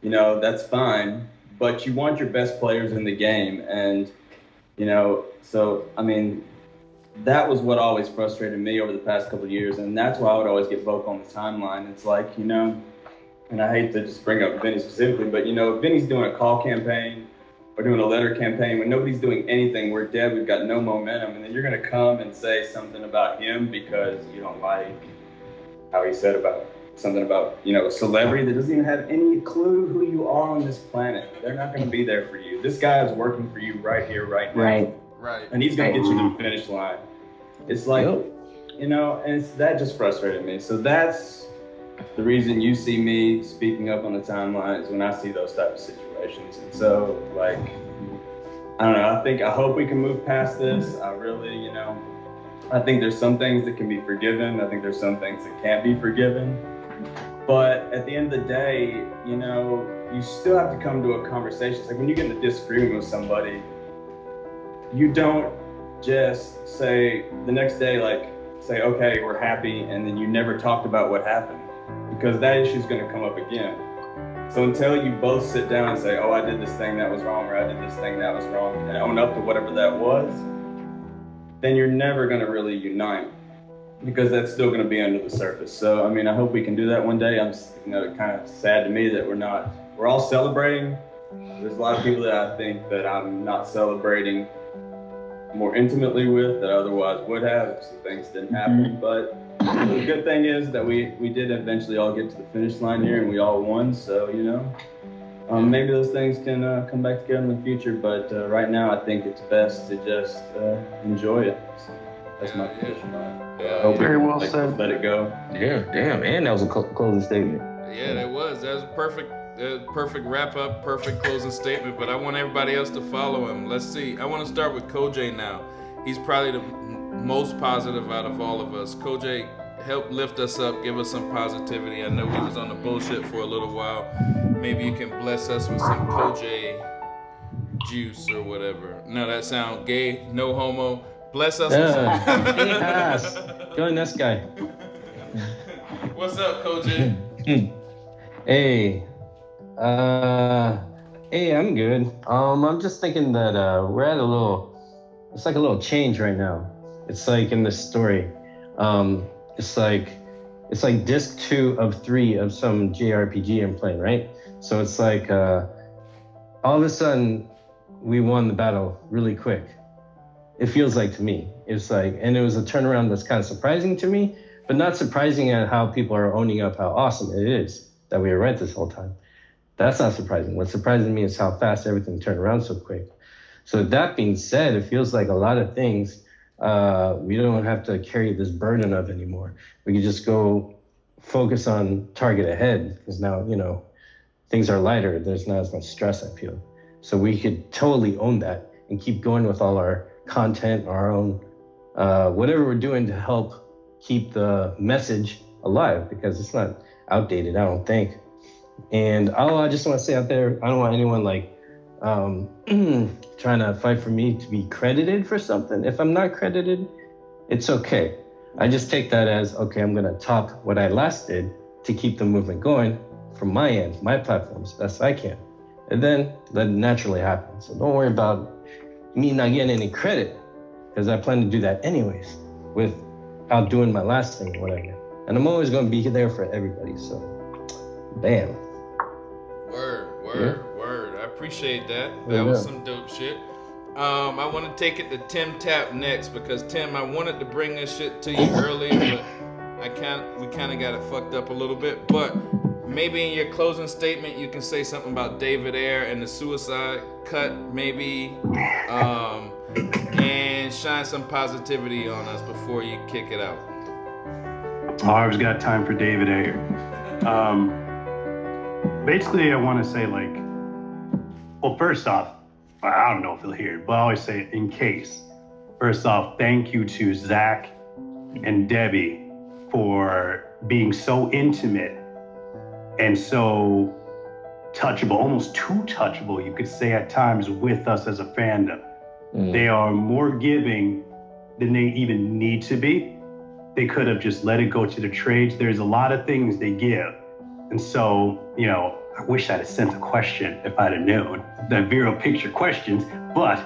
Speaker 4: that's fine. But you want your best players in the game. And, so, I mean, that was what always frustrated me over the past couple of years, and that's why I would always get vocal on the timeline. It's like, and I hate to just bring up Vinny specifically, but Vinny's doing a call campaign or doing a letter campaign when nobody's doing anything. We're dead, we've got no momentum, and then you're gonna come and say something about him because you don't like how he said about something about, a celebrity that doesn't even have any clue who you are on this planet. They're not gonna be there for you. This guy is working for you right here, right now.
Speaker 1: Right.
Speaker 4: And he's gonna get you to the finish line. It's like, and that just frustrated me. So that's the reason you see me speaking up on the timeline, is when I see those types of situations. And so, I don't know, I hope we can move past this. I really, I think there's some things that can be forgiven. I think there's some things that can't be forgiven. But at the end of the day, you still have to come to a conversation. It's like when you get in a disagreement with somebody, you don't just say the next day, say, okay, we're happy, and then you never talked about what happened, because that issue is going to come up again. So until you both sit down and say, oh, I did this thing that was wrong, or I did this thing that was wrong, and own up to whatever that was, then you're never going to really unite, because that's still going to be under the surface. So, I mean, I hope we can do that one day. I'm just, kind of sad to me that we're all celebrating. There's a lot of people that I think that I'm not celebrating more intimately with, that otherwise would have if some things didn't happen. But the good thing is that we did eventually all get to the finish line here, and we all won. So, maybe those things can come back together in the future. But right now, I think it's best to just enjoy it. So that's my position on it. I hope
Speaker 8: Very
Speaker 4: we
Speaker 8: well
Speaker 4: can,
Speaker 8: said.
Speaker 4: Let it go.
Speaker 7: Yeah, damn. And that was a closing statement.
Speaker 1: Yeah, that was perfect. Perfect wrap up, perfect closing statement. But I want everybody else to follow him. Let's see. I want to start with Koj now. He's probably the most positive out of all of us. Koj, help lift us up, give us some positivity. I know we was on the bullshit for a little while. Maybe you can bless us with some Koj juice or whatever. No, that sound gay. No homo. Bless us with some.
Speaker 7: Yes. Join this guy.
Speaker 1: What's up, Koj?
Speaker 7: Hey. Hey, I'm good. I'm just thinking that we're at it's like a little change right now. It's like in this story. It's like disc 2 of 3 of some JRPG I'm playing, right? So it's like all of a sudden we won the battle really quick. It feels like to me. It's like, and it was a turnaround that's kind of surprising to me, but not surprising at how people are owning up how awesome it is that we were right this whole time. That's not surprising. What's surprising me is how fast everything turned around so quick. So that being said, it feels like a lot of things we don't have to carry this burden of anymore. We can just go focus on target ahead, because now, things are lighter. There's not as much stress, I feel. So we could totally own that and keep going with all our content, our own, whatever we're doing to help keep the message alive, because it's not outdated, I don't think. And I just want to say out there, I don't want anyone trying to fight for me to be credited for something. If I'm not credited, it's okay. I just take that as, okay, I'm gonna top what I last did to keep the movement going from my end, my platforms, best I can. And then let it naturally happen. So don't worry about me not getting any credit, because I plan to do that anyways, without doing my last thing or whatever. And I'm always gonna be there for everybody, so bam.
Speaker 1: Word. I appreciate that. That was some dope shit. I want to take it to Tim Tap next, because Tim, I wanted to bring this shit to you earlier, but we kind of got it fucked up a little bit. But maybe in your closing statement, you can say something about David Ayer and the suicide cut, maybe, and shine some positivity on us before you kick it out.
Speaker 5: Oh, I always got time for David Ayer. Basically, I want to say, well, first off, I don't know if he'll hear it, but I always say it in case. First off, thank you to Zach and Debbie for being so intimate and so touchable, almost too touchable, you could say at times, with us as a fandom. They are more giving than they even need to be. They could have just let it go to the trades. There's a lot of things they give. And so, I wish I'd have sent a question if I'd have known the Vero picture questions, but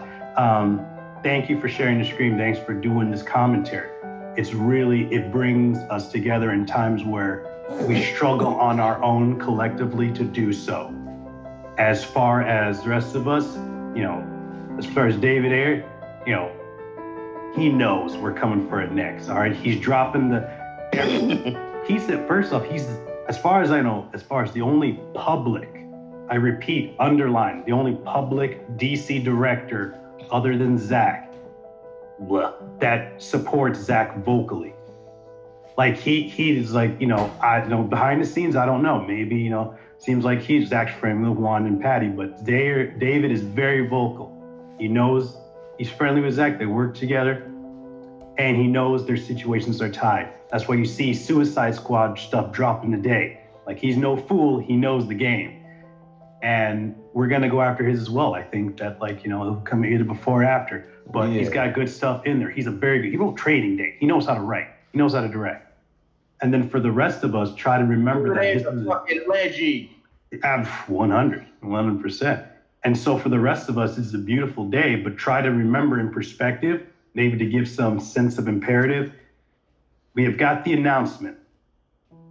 Speaker 5: thank you for sharing the screen. Thanks for doing this commentary. It brings us together in times where we struggle on our own collectively to do so. As far as the rest of us, as far as David Ayer, he knows we're coming for it next, all right? He's dropping he said, first off, as far as I know, as far as the only public, I repeat, underline, the only public DC director other than Zach that supports Zach vocally. He's like, I know behind the scenes, I don't know, maybe, seems like he's Zach's friend with Juan and Patty, but David is very vocal. He knows he's friendly with Zach, they work together, and he knows their situations are tied. That's why you see Suicide Squad stuff dropping today. He's no fool, he knows the game. And we're gonna go after his as well. I think that he'll come either before or after, but he's got good stuff in there. He's a very good, he wrote Trading Day. He knows how to write, he knows how to direct. And then for the rest of us, try to remember that this is a fucking legend. 100%. And so for the rest of us, it's a beautiful day, but try to remember in perspective, maybe to give some sense of imperative. We have got the announcement.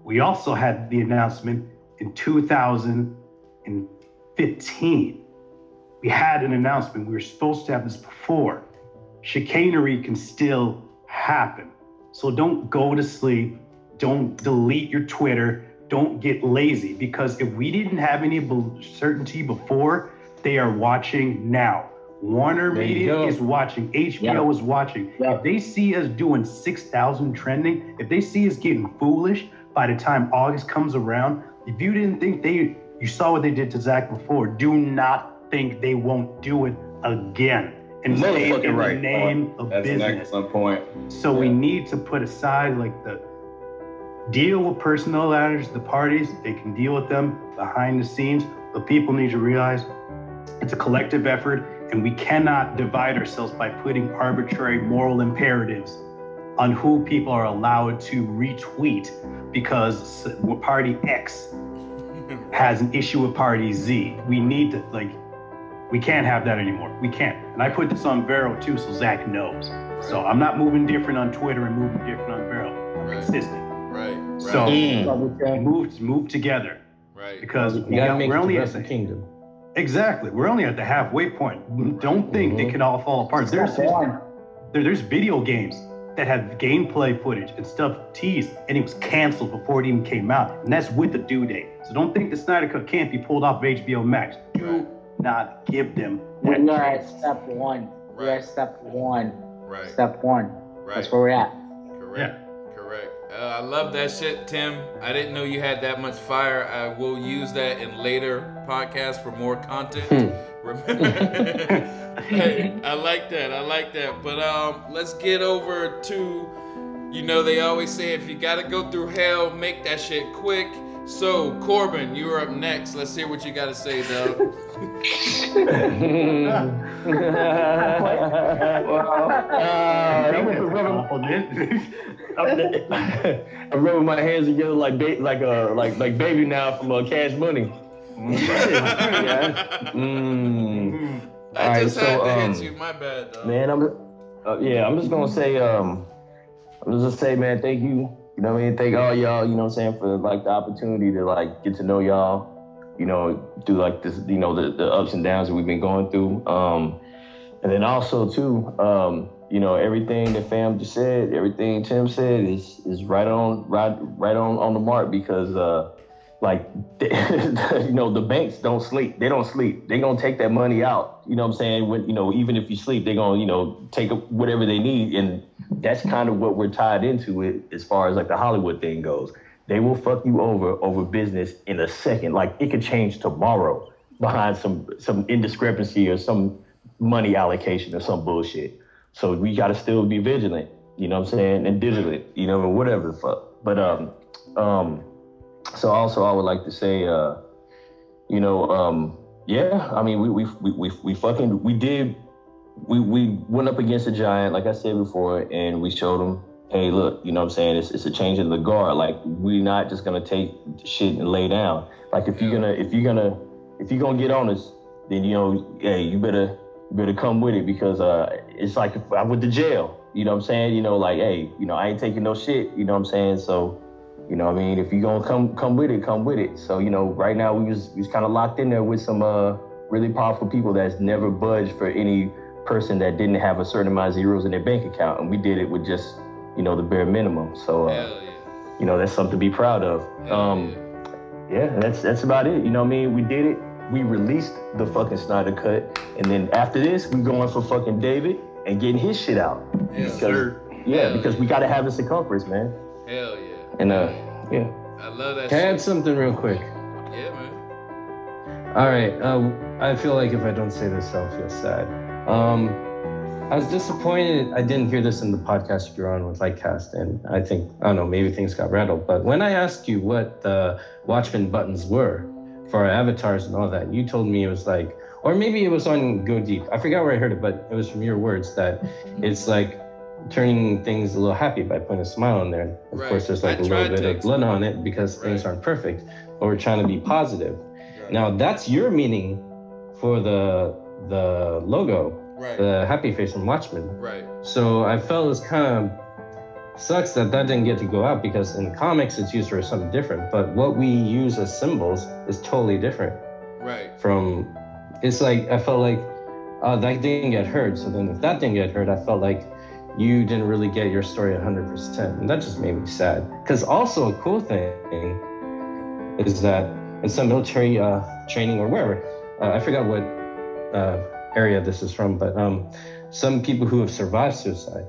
Speaker 5: We also had the announcement in 2015. We had an announcement. We were supposed to have this before. Chicanery can still happen. So don't go to sleep. Don't delete your Twitter. Don't get lazy, because if we didn't have any certainty before, they are watching now. Warner Media is watching. HBO is watching. If they see us doing 6,000 trending, if they see us getting foolish by the time August comes around, if you didn't think you saw what they did to Zach before, do not think they won't do it again. And stay in the name of business. That's an excellent point. So we need to put aside the deal with personnel matters, the parties, they can deal with them behind the scenes, but people need to realize it's a collective effort, and we cannot divide ourselves by putting arbitrary moral imperatives on who people are allowed to retweet because party X has an issue with party Z. We need to, we can't have that anymore. We can't. And I put this on Vero too, so Zach knows. So I'm not moving different on Twitter and moving different on Vero. I'm consistent.
Speaker 1: Right.
Speaker 5: So move together.
Speaker 1: Right.
Speaker 5: Because
Speaker 7: we're only at the kingdom.
Speaker 5: Exactly. We're only at the halfway point. Don't think it can all fall apart. There's video games that have gameplay footage and stuff teased, and it was canceled before it even came out. And that's with the due date. So don't think the Snyder Cut can't be pulled off of HBO Max. Do not give them
Speaker 3: We
Speaker 5: that
Speaker 3: are at
Speaker 5: chance.
Speaker 3: step one. We are
Speaker 1: Right.
Speaker 3: at step one.
Speaker 1: Right.
Speaker 3: Step one.
Speaker 1: Right.
Speaker 3: That's where we're at.
Speaker 1: Correct. Correct. I love that shit, Tim. I didn't know you had that much fire. I will use that in later podcasts for more content. Hey, I like that. I like that. But let's get over to, they always say if you gotta go through hell, make that shit quick. So Corbin, you're up next. Let's hear what you gotta say, dog.
Speaker 7: I'm rubbing my hands together like baby now from Cash Money.
Speaker 1: I just had to hit you. My bad, dog.
Speaker 7: Man, I'm just gonna say, man, thank you. You know what I mean? Thank all y'all, for like the opportunity to like get to know y'all, through like this, the ups and downs that we've been going through. And then also too, everything that fam just said, everything Tim said is right on the mark because the banks don't sleep. They don't sleep. They're gonna take that money out. You know what I'm saying? When, even if you sleep, they're gonna, take whatever they need. And that's kind of what we're tied into it as far as like the Hollywood thing goes. They will fuck you over business in a second. Like it could change tomorrow behind some indiscrepancy or some money allocation or some bullshit. So we gotta still be vigilant, you know what I'm saying? And vigilant, whatever the fuck. But so also I would like to say, we went up against a giant, like I said before, and we showed them, hey, look, it's a change in the guard. Like we're not just gonna take shit and lay down. Like if you're gonna get on us, then hey, you better come with it because it's like if I went to jail. You know what I'm saying? Like hey, I ain't taking no shit. You know what I'm saying? So. If you gonna come with it. So, right now we was kind of locked in there with some really powerful people that's never budged for any person that didn't have a certain amount of zeros in their bank account. And we did it with just, the bare minimum. So, that's something to be proud of. That's about it. We did it. We released the fucking Snyder Cut. And then after this, we going for fucking David and getting his shit out. Because we got to have a circumference, man.
Speaker 1: Hell yeah.
Speaker 7: And
Speaker 1: I love that.
Speaker 7: Can I add something real quick?
Speaker 1: Yeah, man.
Speaker 7: All right. I feel like if I don't say this, I'll feel sad. I was disappointed I didn't hear this in the podcast you're on with Lightcast, and I don't know, maybe things got rattled. But when I asked you what the Watchmen buttons were for our avatars and all that, you told me it was like, or maybe it was on Go Deep. I forgot where I heard it, but it was from your words that it's like turning things a little happy by putting a smile on there. Of course, there's like a little bit of blood on it because things aren't perfect, but we're trying to be positive. Now that's your meaning for the logo, the happy face from Watchmen.
Speaker 1: Right.
Speaker 7: So I felt it's kind of sucks that didn't get to go out because in comics it's used for something different, but what we use as symbols is totally different.
Speaker 1: Right.
Speaker 7: It's like I felt like that didn't get heard. So then if that didn't get heard, I felt like you didn't really get your story 100%. And that just made me sad. Because also a cool thing is that in some military training or wherever, I forgot what area this is from, but some people who have survived suicide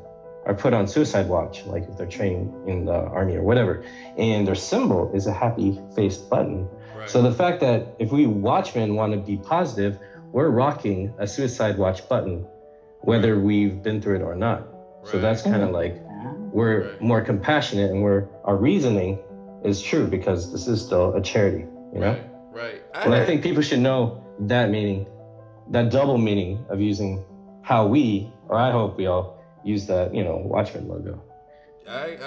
Speaker 7: are put on suicide watch, like if they're training in the army or whatever. And their symbol is a happy faced button. Right. So the fact that if we Watchmen want to be positive, we're rocking a suicide watch button, whether we've been through it or not. So that's kind of like, we're more compassionate and our reasoning is true because this is still a charity,
Speaker 1: Right.
Speaker 7: And I think people should know that meaning, that double meaning of using how I hope we all use that, Watchmen logo.
Speaker 1: I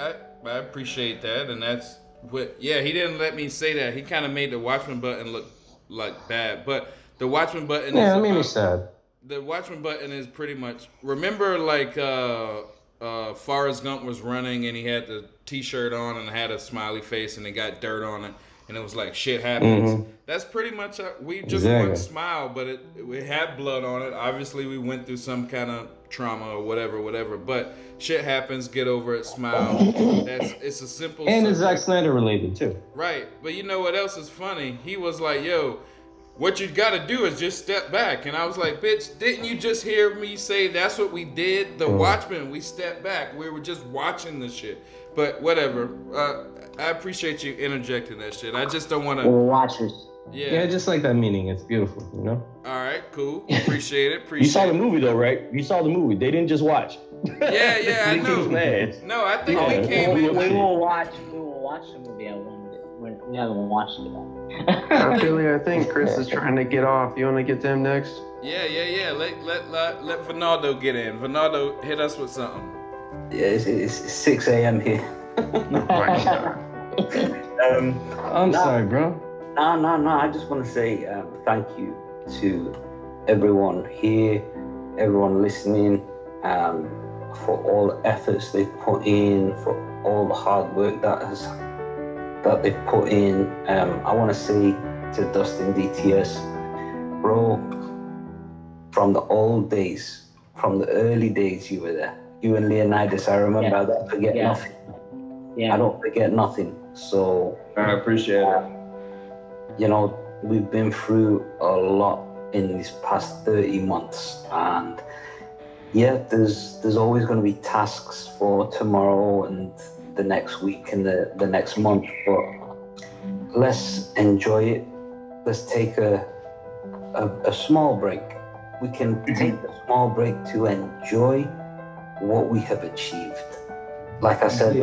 Speaker 1: appreciate that. And that's he didn't let me say that. He kind of made the Watchmen button look like bad, but the Watchmen button
Speaker 7: that made me sad.
Speaker 1: The Watchmen button is pretty much, remember like Forrest Gump was running and he had the t-shirt on and had a smiley face and it got dirt on it and it was like shit happens. Mm-hmm. That's pretty much we just want to smile, but we had blood on it. Obviously we went through some kind of trauma or whatever, but shit happens, get over it, smile. It's a simple
Speaker 7: and it's Zack Snyder related too.
Speaker 1: Right. But you know what else is funny? He was like, yo, what you got to do is just step back. And I was like, bitch, didn't you just hear me say that's what we did? The Watchmen, we stepped back. We were just watching the shit. But whatever. I appreciate you interjecting that shit. I just don't want to.
Speaker 3: Watchers.
Speaker 7: Yeah, just like that meaning. It's beautiful, you know?
Speaker 1: All right, cool. Appreciate it.
Speaker 9: You saw the movie though, right? You saw the movie. They didn't just watch.
Speaker 1: Yeah, I know. No, I think we came in.
Speaker 3: We will watch the movie at one. We haven't watched it.
Speaker 8: Billy, I think Chris is trying to get off. You want to get to him next?
Speaker 1: Yeah. Let Vinaldo get in. Vinaldo, hit us with something.
Speaker 2: Yeah, it's 6 a.m. here.
Speaker 7: I'm sorry, bro.
Speaker 2: No. I just want to say thank you to everyone here, everyone listening, for all the efforts they've put in, for all the hard work that they've put in. I want to say to Dustin DTS, bro, from the old days, from the early days you were there. You and Leonidas, I remember. I don't forget nothing. Yeah. I don't forget nothing. So
Speaker 4: I appreciate it.
Speaker 2: You know, we've been through a lot in these past 30 months, and there's always going to be tasks for tomorrow and the next week and the next month, but let's enjoy it. Let's take a small break. We can take a small break to enjoy what we have achieved. Like I said,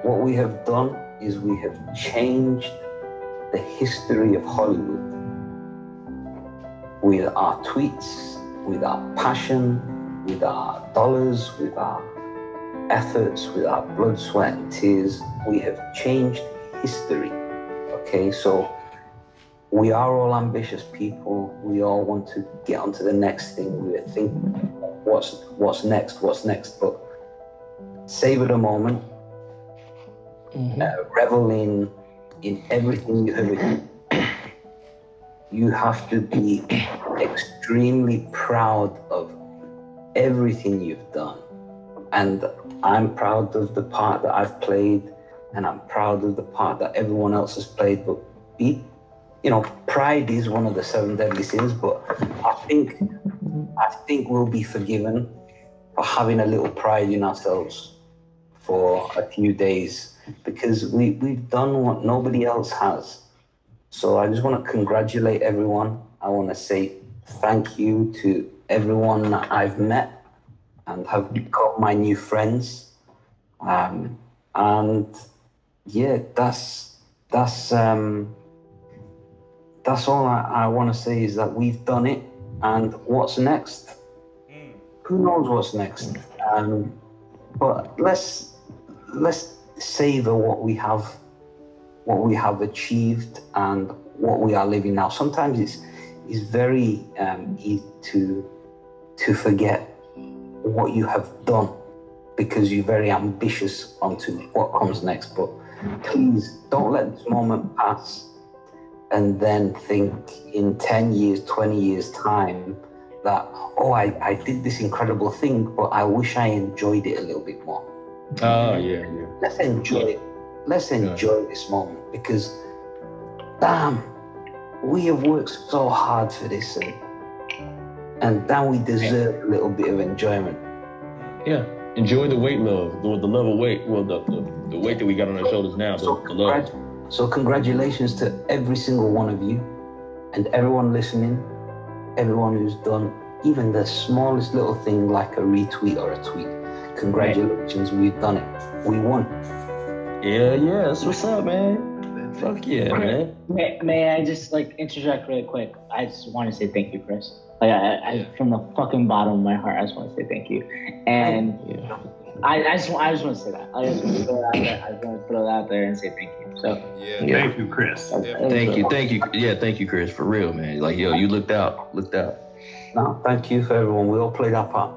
Speaker 2: what we have done is we have changed the history of Hollywood with our tweets, with our passion, with our dollars, with our efforts, with our blood, sweat, and tears. We have changed history. Okay, so we are all ambitious people. We all want to get onto the next thing. We think, what's next, but savor the moment. Revel in everything you have. You have to be extremely proud of everything you've done. And I'm proud of the part that I've played, and I'm proud of the part that everyone else has played. But pride is one of the 7 deadly sins, but I think we'll be forgiven for having a little pride in ourselves for a few days, because we've done what nobody else has. So I just want to congratulate everyone. I want to say thank you to everyone that I've met and have got my new friends. And yeah, that's all I want to say, is that we've done it. And what's next? Who knows what's next? But let's savor what we have achieved and what we are living now. Sometimes it's very easy to forget what you have done because you're very ambitious onto what comes next. But please don't let this moment pass and then think in 10 years, 20 years time that, I did this incredible thing, but I wish I enjoyed it a little bit more.
Speaker 9: Oh, yeah.
Speaker 2: Let's enjoy it. Let's enjoy this moment, because damn, we have worked so hard for this, and damn, we deserve a little bit of enjoyment.
Speaker 9: Yeah, enjoy the weight, love, the love of weight. Well, the weight that we got on our shoulders now, the love.
Speaker 2: So congratulations to every single one of you, and everyone listening, everyone who's done even the smallest little thing like a retweet or a tweet. Congratulations, we've done it. We won.
Speaker 9: Yeah, that's what's up, man. Fuck yeah, man.
Speaker 3: May I just interject really quick? I just want to say thank you, Chris. I from the fucking bottom of my heart, I just want to say thank you. And I just want to say that. I just want to throw it out there. I just want to throw it out there and say thank you. So
Speaker 5: Thank you, Chris.
Speaker 9: Thank you. Yeah, thank you, Chris, for real, man. You looked out.
Speaker 2: No, thank you for everyone. We all played our part.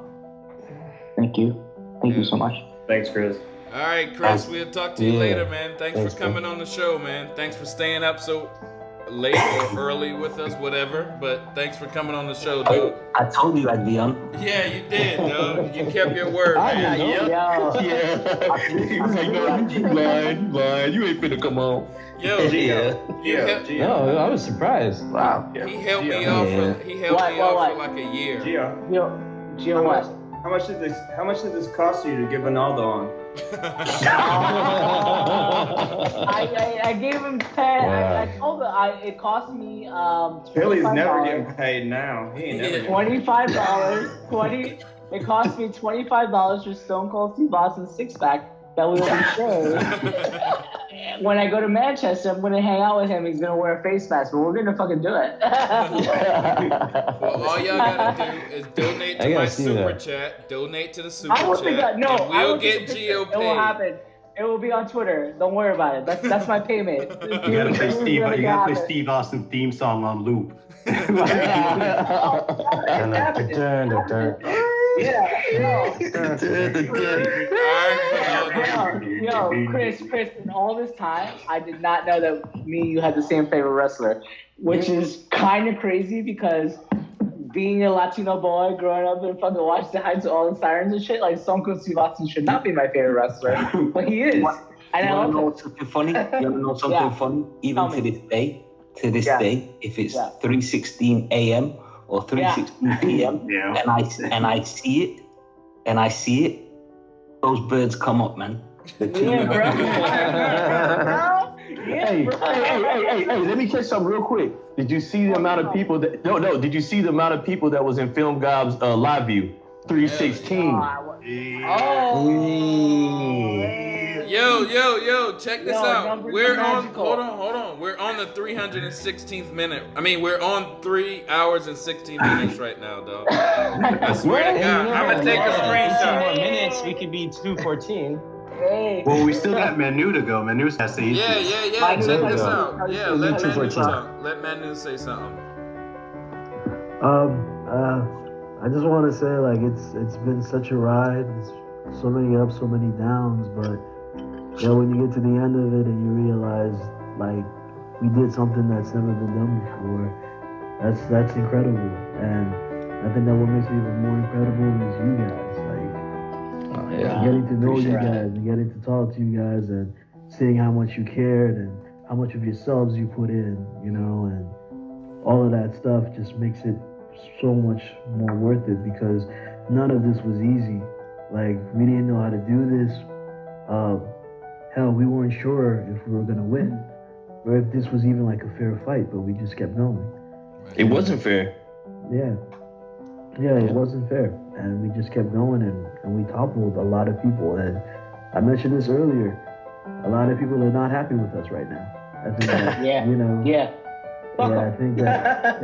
Speaker 3: Thank you. Thank you so much.
Speaker 4: Thanks, Chris.
Speaker 1: All right, Chris, we'll talk to you later, man. Thanks for coming on the show, man. Thanks for staying up so late or early with us, whatever. But thanks for coming on the show, dude.
Speaker 2: I told you I'd be on.
Speaker 1: Yeah, you did, dude. You kept your word, man.
Speaker 9: Yeah. He was like, no, you lying. You ain't finna come on.
Speaker 1: Yo,
Speaker 7: No, I was surprised.
Speaker 8: Wow.
Speaker 1: he helped me out for like a year.
Speaker 3: Gio, what?
Speaker 4: How much did this cost you to get Ronaldo on?
Speaker 3: I gave him 10. I told him it cost me
Speaker 4: Billy's never
Speaker 3: $25.
Speaker 4: getting paid now. He ain't never getting
Speaker 3: $25. It cost me $25 for Stone Cold Steve Austin's six-pack that we will be sharing. When I go to Manchester, I'm gonna hang out with him. He's gonna wear a face mask, but we're gonna fucking do it.
Speaker 1: Well, all y'all gotta do is donate to my super chat. Donate to the super chat. We'll get Gio paid.
Speaker 3: It will happen. It will be on Twitter. Don't worry about it. That's my payment.
Speaker 5: You gotta play Steve Austin theme song on loop.
Speaker 3: Chris, in all this time, I did not know that me and you had the same favorite wrestler, which is kind of crazy because being a Latino boy growing up and fucking watching the Heights of all the Sirens and shit, like Stone Cold Steve Austin should not be my favorite wrestler, but he is. And I love
Speaker 2: know something funny? You want to know something funny? Even to this day, if it's 3:16 a.m. or 3:16 p.m. and I see it, those birds come up, man.
Speaker 3: Yeah, bro.
Speaker 9: Hey, let me catch something real quick. Did you see the amount of people that did you see the amount of people that was in Film Gob's live view? 316.
Speaker 1: Yo, check this out. We're on hold on. We're on the 316th minute. I mean, we're on 3 hours and 16 minutes right now, dog. I swear to God. I'm gonna take a screenshot.
Speaker 7: More minutes, we could be 2:14.
Speaker 3: Hey.
Speaker 5: Well, we still got Manu to go. Manu has to eat.
Speaker 1: Yeah. Check this out. Yeah, let Manu talk. Let Manu say something.
Speaker 10: I just want to say, like, it's been such a ride. It's so many ups, so many downs, but when you get to the end of it and you realize, like, we did something that's never been done before, that's incredible. And I think that what makes it even more incredible is you guys, like, getting to know you guys and getting to talk to you guys and seeing how much you cared and how much of yourselves you put in, you know, and all of that stuff just makes it so much more worth it, because none of this was easy. Like, we didn't know how to do this. Hell, we weren't sure if we were gonna win or if this was even like a fair fight, but we just kept going.
Speaker 9: It wasn't fair.
Speaker 10: Yeah, it wasn't fair, and we just kept going, and we toppled a lot of people. And I mentioned this earlier, a lot of people are not happy with us right now. I think that, you know.
Speaker 3: Yeah,
Speaker 10: I think that.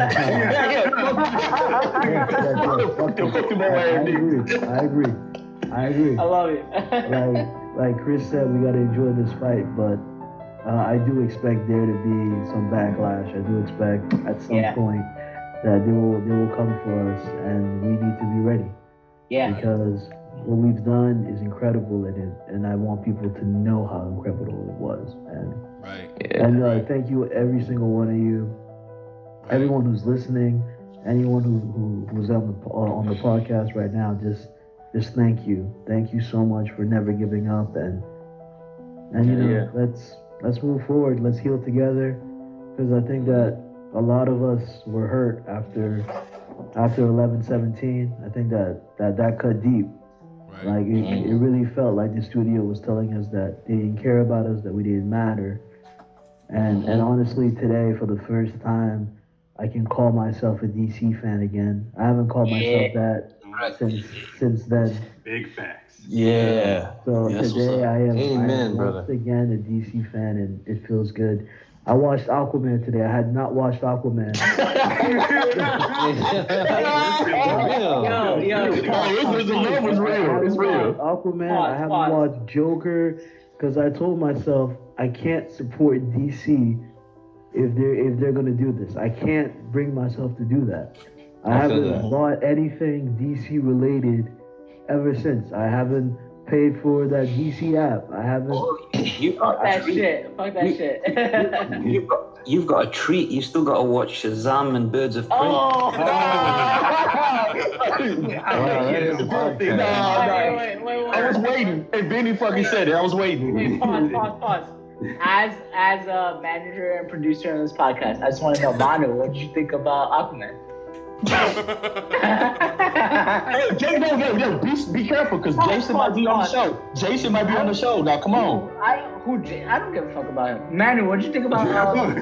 Speaker 10: I agree.
Speaker 3: I love it.
Speaker 10: like Chris said, we got to enjoy this fight, but I do expect there to be some backlash. I do expect at some point that they will come for us, and we need to be ready. Yeah. Because what we've done is incredible, and I want people to know how incredible it was. And thank you, every single one of you, everyone who's listening, anyone who's on the podcast right now. Just thank you so much for never giving up, and let's move forward. Let's heal together, because I think that a lot of us were hurt after 11/17. I think that cut deep. Right. Like it really felt like the studio was telling us that they didn't care about us, that we didn't matter. And honestly, today, for the first time, I can call myself a DC fan again. I haven't called myself that since then.
Speaker 5: Big facts.
Speaker 10: Yeah. So today I am
Speaker 7: brother.
Speaker 10: once again a DC fan, and it feels good. I watched Aquaman today. I had not watched Aquaman.
Speaker 9: It's real.
Speaker 10: Aquaman. I haven't watched Joker, because I told myself I can't support DC if they're gonna do this. I can't bring myself to do that. I haven't bought anything DC related ever since. I haven't paid for that DC app. I haven't.
Speaker 3: Fuck that shit. Fuck that shit.
Speaker 2: You've got a treat. You still got to watch Shazam and Birds of Prey.
Speaker 3: Oh!
Speaker 9: Wow, that is a good thing. Wait. I was waiting. And Benny fucking said it. I was waiting.
Speaker 3: Wait, pause. As a manager and producer on this podcast, I just want to know, Manu, what did you think about Aquaman?
Speaker 9: Hey, be careful, because Jason might be on the show. Jason might be on the show. Now, come on.
Speaker 3: I don't give a fuck about him. Manu, what did you think about Aquaman?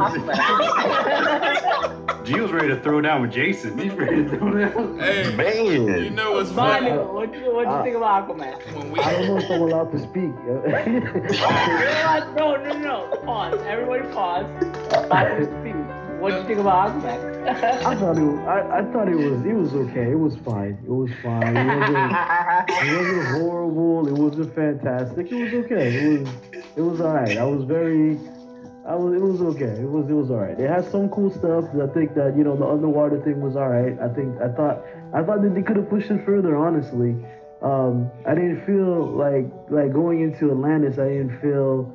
Speaker 5: Gio's ready to throw down with Jason. He's ready to throw down.
Speaker 1: Hey,
Speaker 9: Man.
Speaker 1: you know what's funny?
Speaker 3: Manu, what did you think about Aquaman?
Speaker 10: I don't know if I'm allowed to speak.
Speaker 3: No. Pause. Everybody pause. Manu, speak. What did you think about Aquaman?
Speaker 10: I thought it was okay. It was fine. It wasn't horrible. It wasn't fantastic. It was okay. It was alright. It was okay. It was alright. It had some cool stuff. I think that, the underwater thing was alright. I thought that they could have pushed it further, honestly. I didn't feel like going into Atlantis, I didn't feel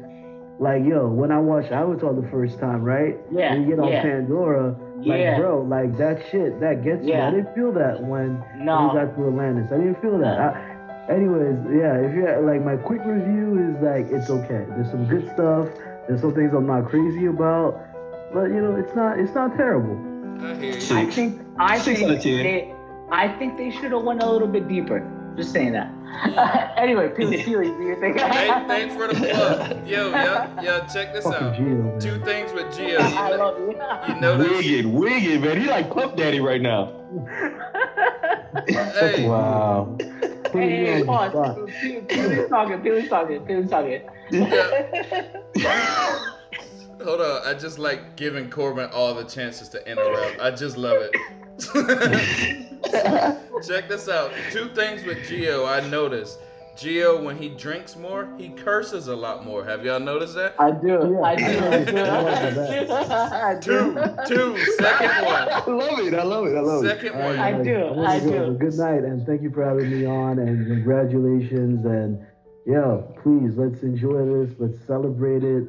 Speaker 10: like, when I watched Avatar the first time, right?
Speaker 3: Yeah.
Speaker 10: And you get on Pandora, bro, like that shit, that gets you. I didn't feel that when we got to Atlantis. I didn't feel that. If you're like, my quick review is like, it's okay. There's some good stuff. There's some things I'm not crazy about, but it's not terrible.
Speaker 1: I hear you.
Speaker 3: I think they should have went a little bit deeper. Just saying that. Anyway, Peely, do your thing.
Speaker 1: Thanks for the plug. Yo, check this out.
Speaker 10: Gio,
Speaker 1: 2 things with Gio.
Speaker 3: I love you.
Speaker 1: You know this?
Speaker 9: Wiggin, man. He like Puff Daddy right now.
Speaker 1: Hey.
Speaker 9: Wow.
Speaker 3: Hey, pause. Peely's talking.
Speaker 1: Hold on. I just like giving Corbin all the chances to interrupt. I just love it. Check this out. 2 things with Gio I noticed. Gio, when he drinks more, he curses a lot more. Have y'all noticed that?
Speaker 3: I do.
Speaker 10: I
Speaker 1: Two. Second one.
Speaker 9: I love it.
Speaker 1: Second one.
Speaker 3: I do.
Speaker 10: Good night, and thank you for having me on, and congratulations, and please, let's enjoy this. Let's celebrate it.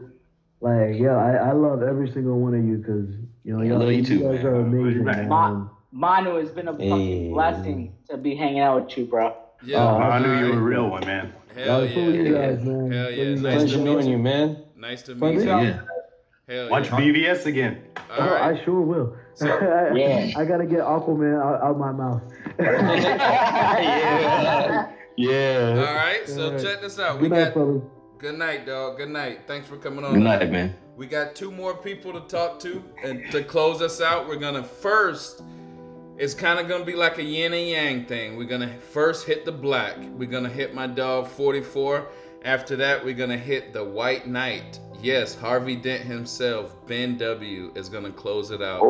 Speaker 10: Like, I love every single one of you, because you guys are amazing, man.
Speaker 3: Manu, it's been a fucking blessing to be hanging out with you, bro.
Speaker 5: Yeah, I knew you were a real one, man.
Speaker 1: Hell yeah.
Speaker 10: You guys, man.
Speaker 1: Hell yeah.
Speaker 7: Nice to meet you, man.
Speaker 1: Nice to meet you.
Speaker 7: Yeah.
Speaker 1: Hell
Speaker 5: Watch
Speaker 1: yeah.
Speaker 5: BVS again.
Speaker 1: All right.
Speaker 10: I sure will. I gotta get Aquaman out my mouth.
Speaker 9: Yeah.
Speaker 1: All right, so check this out.
Speaker 10: Good night, fellas.
Speaker 1: Good night, dog. Good night. Thanks for coming on.
Speaker 9: Good night, man.
Speaker 1: We got 2 more people to talk to, and to close us out, we're gonna first. It's kind of gonna be like a yin and yang thing. We're gonna first hit the black. We're gonna hit my dog 44. After that, we're gonna hit the White Knight. Yes, Harvey Dent himself, Ben W, is gonna close it out.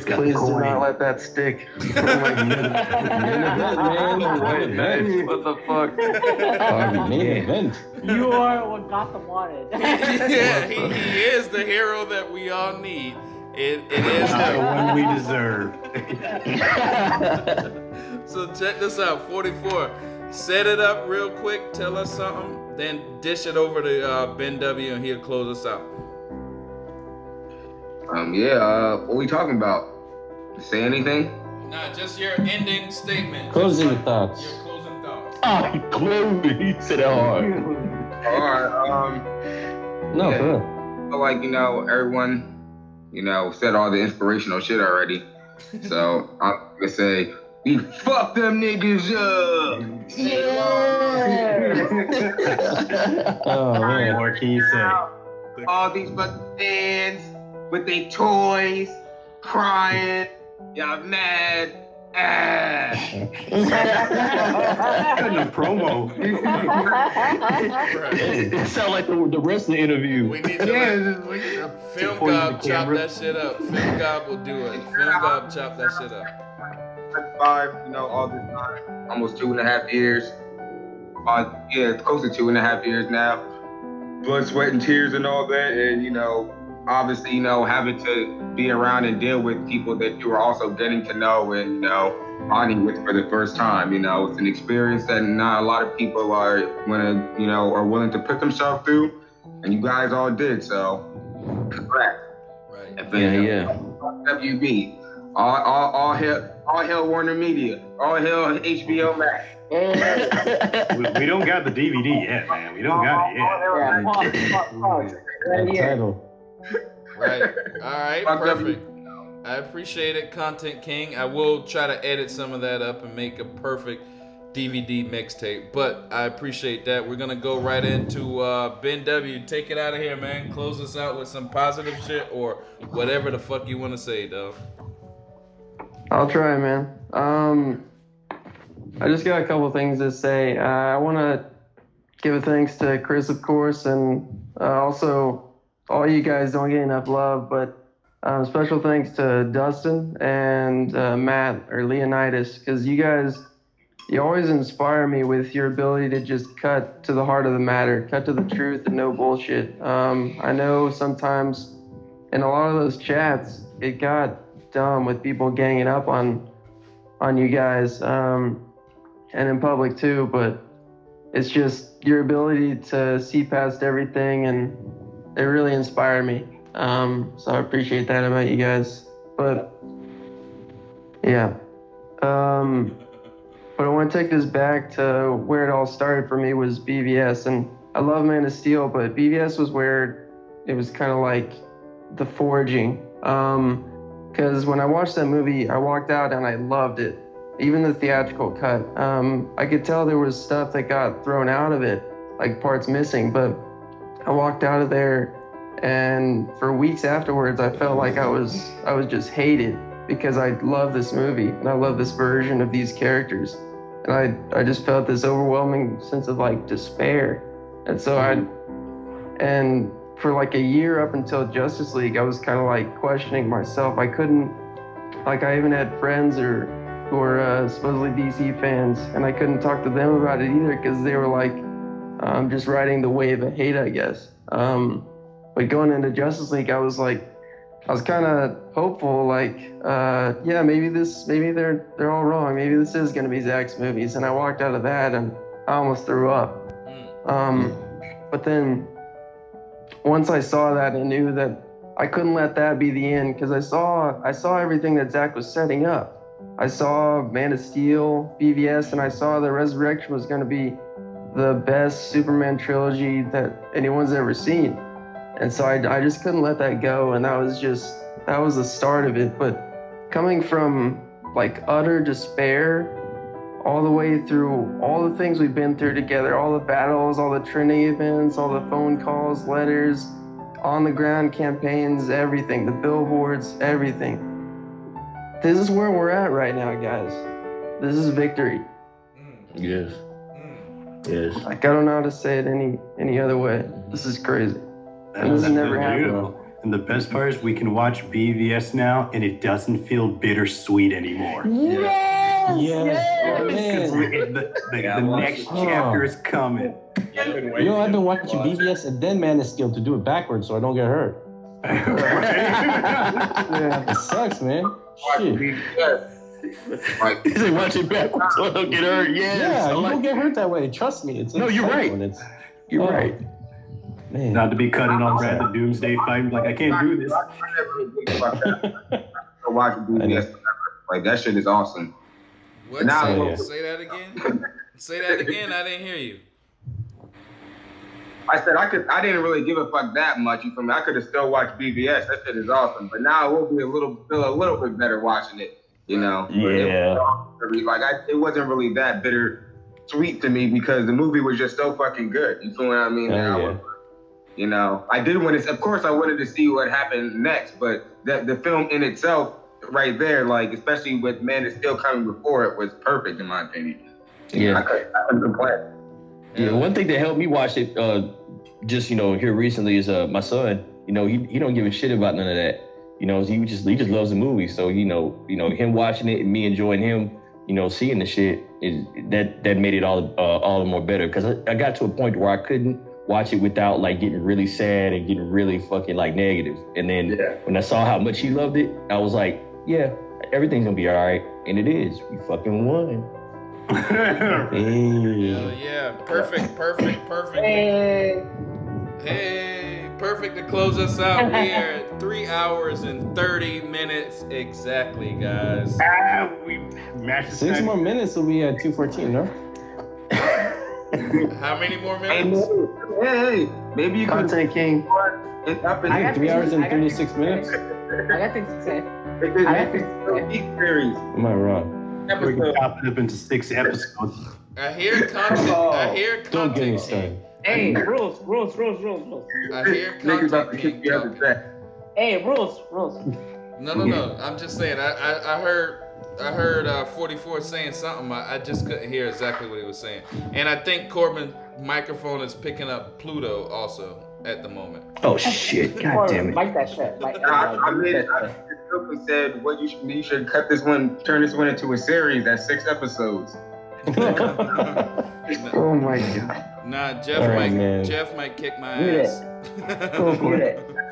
Speaker 9: Please do not let that stick.
Speaker 7: What the fuck? Main event.
Speaker 3: You are what Gotham wanted.
Speaker 1: Yeah, he is the hero that we all need. It is
Speaker 5: The
Speaker 1: him.
Speaker 5: one we deserve.
Speaker 1: So check this out, 44. Set it up real quick, tell us something, then dish it over to Ben W and he'll close us out.
Speaker 6: What we talking about? Say anything?
Speaker 1: Nah, just your ending statement.
Speaker 7: Closing thoughts.
Speaker 1: Your closing thoughts.
Speaker 9: He closed it. He said it hard.
Speaker 6: Alright,
Speaker 7: No,
Speaker 6: yeah.
Speaker 7: for real.
Speaker 6: feel like, everyone, said all the inspirational shit already. So I'm gonna say, we fuck them niggas up.
Speaker 7: Oh, man.
Speaker 5: What more can you say?
Speaker 6: All these fucking fans with their toys, crying, y'all mad.
Speaker 5: Kind of promo.
Speaker 9: It sounds like the rest of the interview.
Speaker 1: We need to Film Gob chop that shit up. Film Gob will do it. Film Gob chop that shit up.
Speaker 6: 5, all this time, almost 2.5 years. It's close to 2.5 years now. Blood, sweat, and tears and all that, and obviously, you know, having to be around and deal with people that you are also getting to know and, you know, bonding with for the first time. You know, it's an experience that not a lot of people are willing to put themselves through, and you guys all did. So, correct.
Speaker 1: Right.
Speaker 9: Yeah.
Speaker 6: WB. All hail Warner Media. All hail HBO Max.
Speaker 5: We don't got the DVD yet, man. We don't got it yet.
Speaker 7: Title.
Speaker 1: Right. All right. Perfect. I appreciate it, Content King. I will try to edit some of that up and make a perfect DVD mixtape. But I appreciate that. We're gonna go right into Ben W. Take it out of here, man. Close us out with some positive shit or whatever the fuck you want to say, though.
Speaker 8: I'll try, man. I just got a couple things to say. I want to give a thanks to Chris, of course, and also all you guys don't get enough love, but special thanks to Dustin and Matt or Leonidas, because you always inspire me with your ability to just cut to the heart of the matter, cut to the truth and no bullshit. I know sometimes in a lot of those chats, it got dumb with people ganging up on you guys, and in public too, but it's just your ability to see past everything, and it really inspired me. So I appreciate that about you guys. But yeah, but I want to take this back to where it all started for me was BVS, and I love Man of Steel, but BVS was where it was kind of like the forging. Because when I watched that movie, I walked out and I loved it. Even the theatrical cut. I could tell there was stuff that got thrown out of it, like parts missing, but I walked out of there and for weeks afterwards, I felt like I was just hated because I love this movie and I love this version of these characters. And I just felt this overwhelming sense of like despair. And so and for like a year up until Justice League, I was kind of like questioning myself. I couldn't, like I even had friends who were supposedly DC fans, and I couldn't talk to them about it either because they were like just riding the wave of hate, I guess. But going into Justice League, I was kind of hopeful, like, yeah, maybe they're all wrong. Maybe this is gonna be Zack's movies. And I walked out of that and I almost threw up. But then once I saw that, I knew that I couldn't let that be the end, because I saw everything that Zack was setting up. I saw Man of Steel, BVS, and I saw the Resurrection was going to be the best Superman trilogy that anyone's ever seen. And so I just couldn't let that go, and that was the start of it. But coming from like utter despair all the way through all the things we've been through together, all the battles, all the Trinity events, all the phone calls, letters, on the ground campaigns, everything, the billboards, everything. This is where we're at right now, guys. This is victory.
Speaker 9: Yes. Yes.
Speaker 8: Like, I don't know how to say it any other way. This is crazy. And this has never happened.
Speaker 5: And the best part is we can watch BVS now, and it doesn't feel bittersweet anymore.
Speaker 7: Yes.
Speaker 5: The next chapter is coming.
Speaker 7: I've been watching BVS and then Man of Steel to do it backwards so I don't get hurt. Yeah, it sucks, man. Shit.
Speaker 9: He's like, watch it backwards so I don't get hurt.
Speaker 7: Yeah, you don't get hurt that way. Trust me.
Speaker 9: No, you're right. You're right.
Speaker 7: Man.
Speaker 5: Not to be cutting on Brad the Doomsday fight. Like, I can't do this.
Speaker 6: Watching BVS, like, that shit is awesome.
Speaker 1: What? Say that again? Say that again. I didn't hear you.
Speaker 6: I said I didn't really give a fuck that much. You feel me? I could have still watched BVS. That shit is awesome. But now it will be feel a little bit better watching it. You know?
Speaker 9: Yeah.
Speaker 6: It wasn't really that bittersweet to me because the movie was just so fucking good. You feel what I mean? You know, I did want to. Of course, I wanted to see what happened next, but the film in itself, right there, like especially with Man of Steel coming before it, was perfect in my opinion.
Speaker 9: Yeah.
Speaker 6: I couldn't complain.
Speaker 9: Yeah, one thing that helped me watch it, just here recently is my son. He don't give a shit about none of that. He just loves the movie. So him watching it and me enjoying him, seeing the shit that made it all the more better. Because I got to a point where I couldn't watch it without like getting really sad and getting really fucking like negative. And then when I saw how much he loved it, I was like, yeah, everything's gonna be all right. And it is. We fucking won.
Speaker 1: Hell yeah. Perfect. Hey, perfect to close us out. We are at 3 hours and 30 minutes exactly, guys.
Speaker 5: We matched
Speaker 7: 6 more minutes will be at 2:14, no?
Speaker 1: How many more minutes?
Speaker 6: Hey, maybe you can
Speaker 8: Content King.
Speaker 6: up in
Speaker 3: I got
Speaker 7: 3 hours and 36 minutes?
Speaker 3: I got things to say.
Speaker 6: series.
Speaker 7: Am I wrong?
Speaker 5: We can chop it up into 6 episodes.
Speaker 1: I hear content.
Speaker 7: Don't get me started.
Speaker 3: Hey, rules.
Speaker 1: I hear
Speaker 6: Niggas about to
Speaker 1: content
Speaker 6: kick
Speaker 1: king
Speaker 6: me out the
Speaker 1: talking.
Speaker 6: track.
Speaker 3: Hey, rules.
Speaker 1: No. I'm just saying. I heard 44 saying something. I just couldn't hear exactly what he was saying. And I think Corbin's microphone is picking up Pluto also at the moment.
Speaker 9: Oh shit! God damn it!
Speaker 3: Like that shit. Like
Speaker 6: I said, what you should cut this one, turn this one into a series that's 6 episodes.
Speaker 8: Oh my god.
Speaker 1: Nah, Jeff might kick my
Speaker 3: Mute
Speaker 1: ass.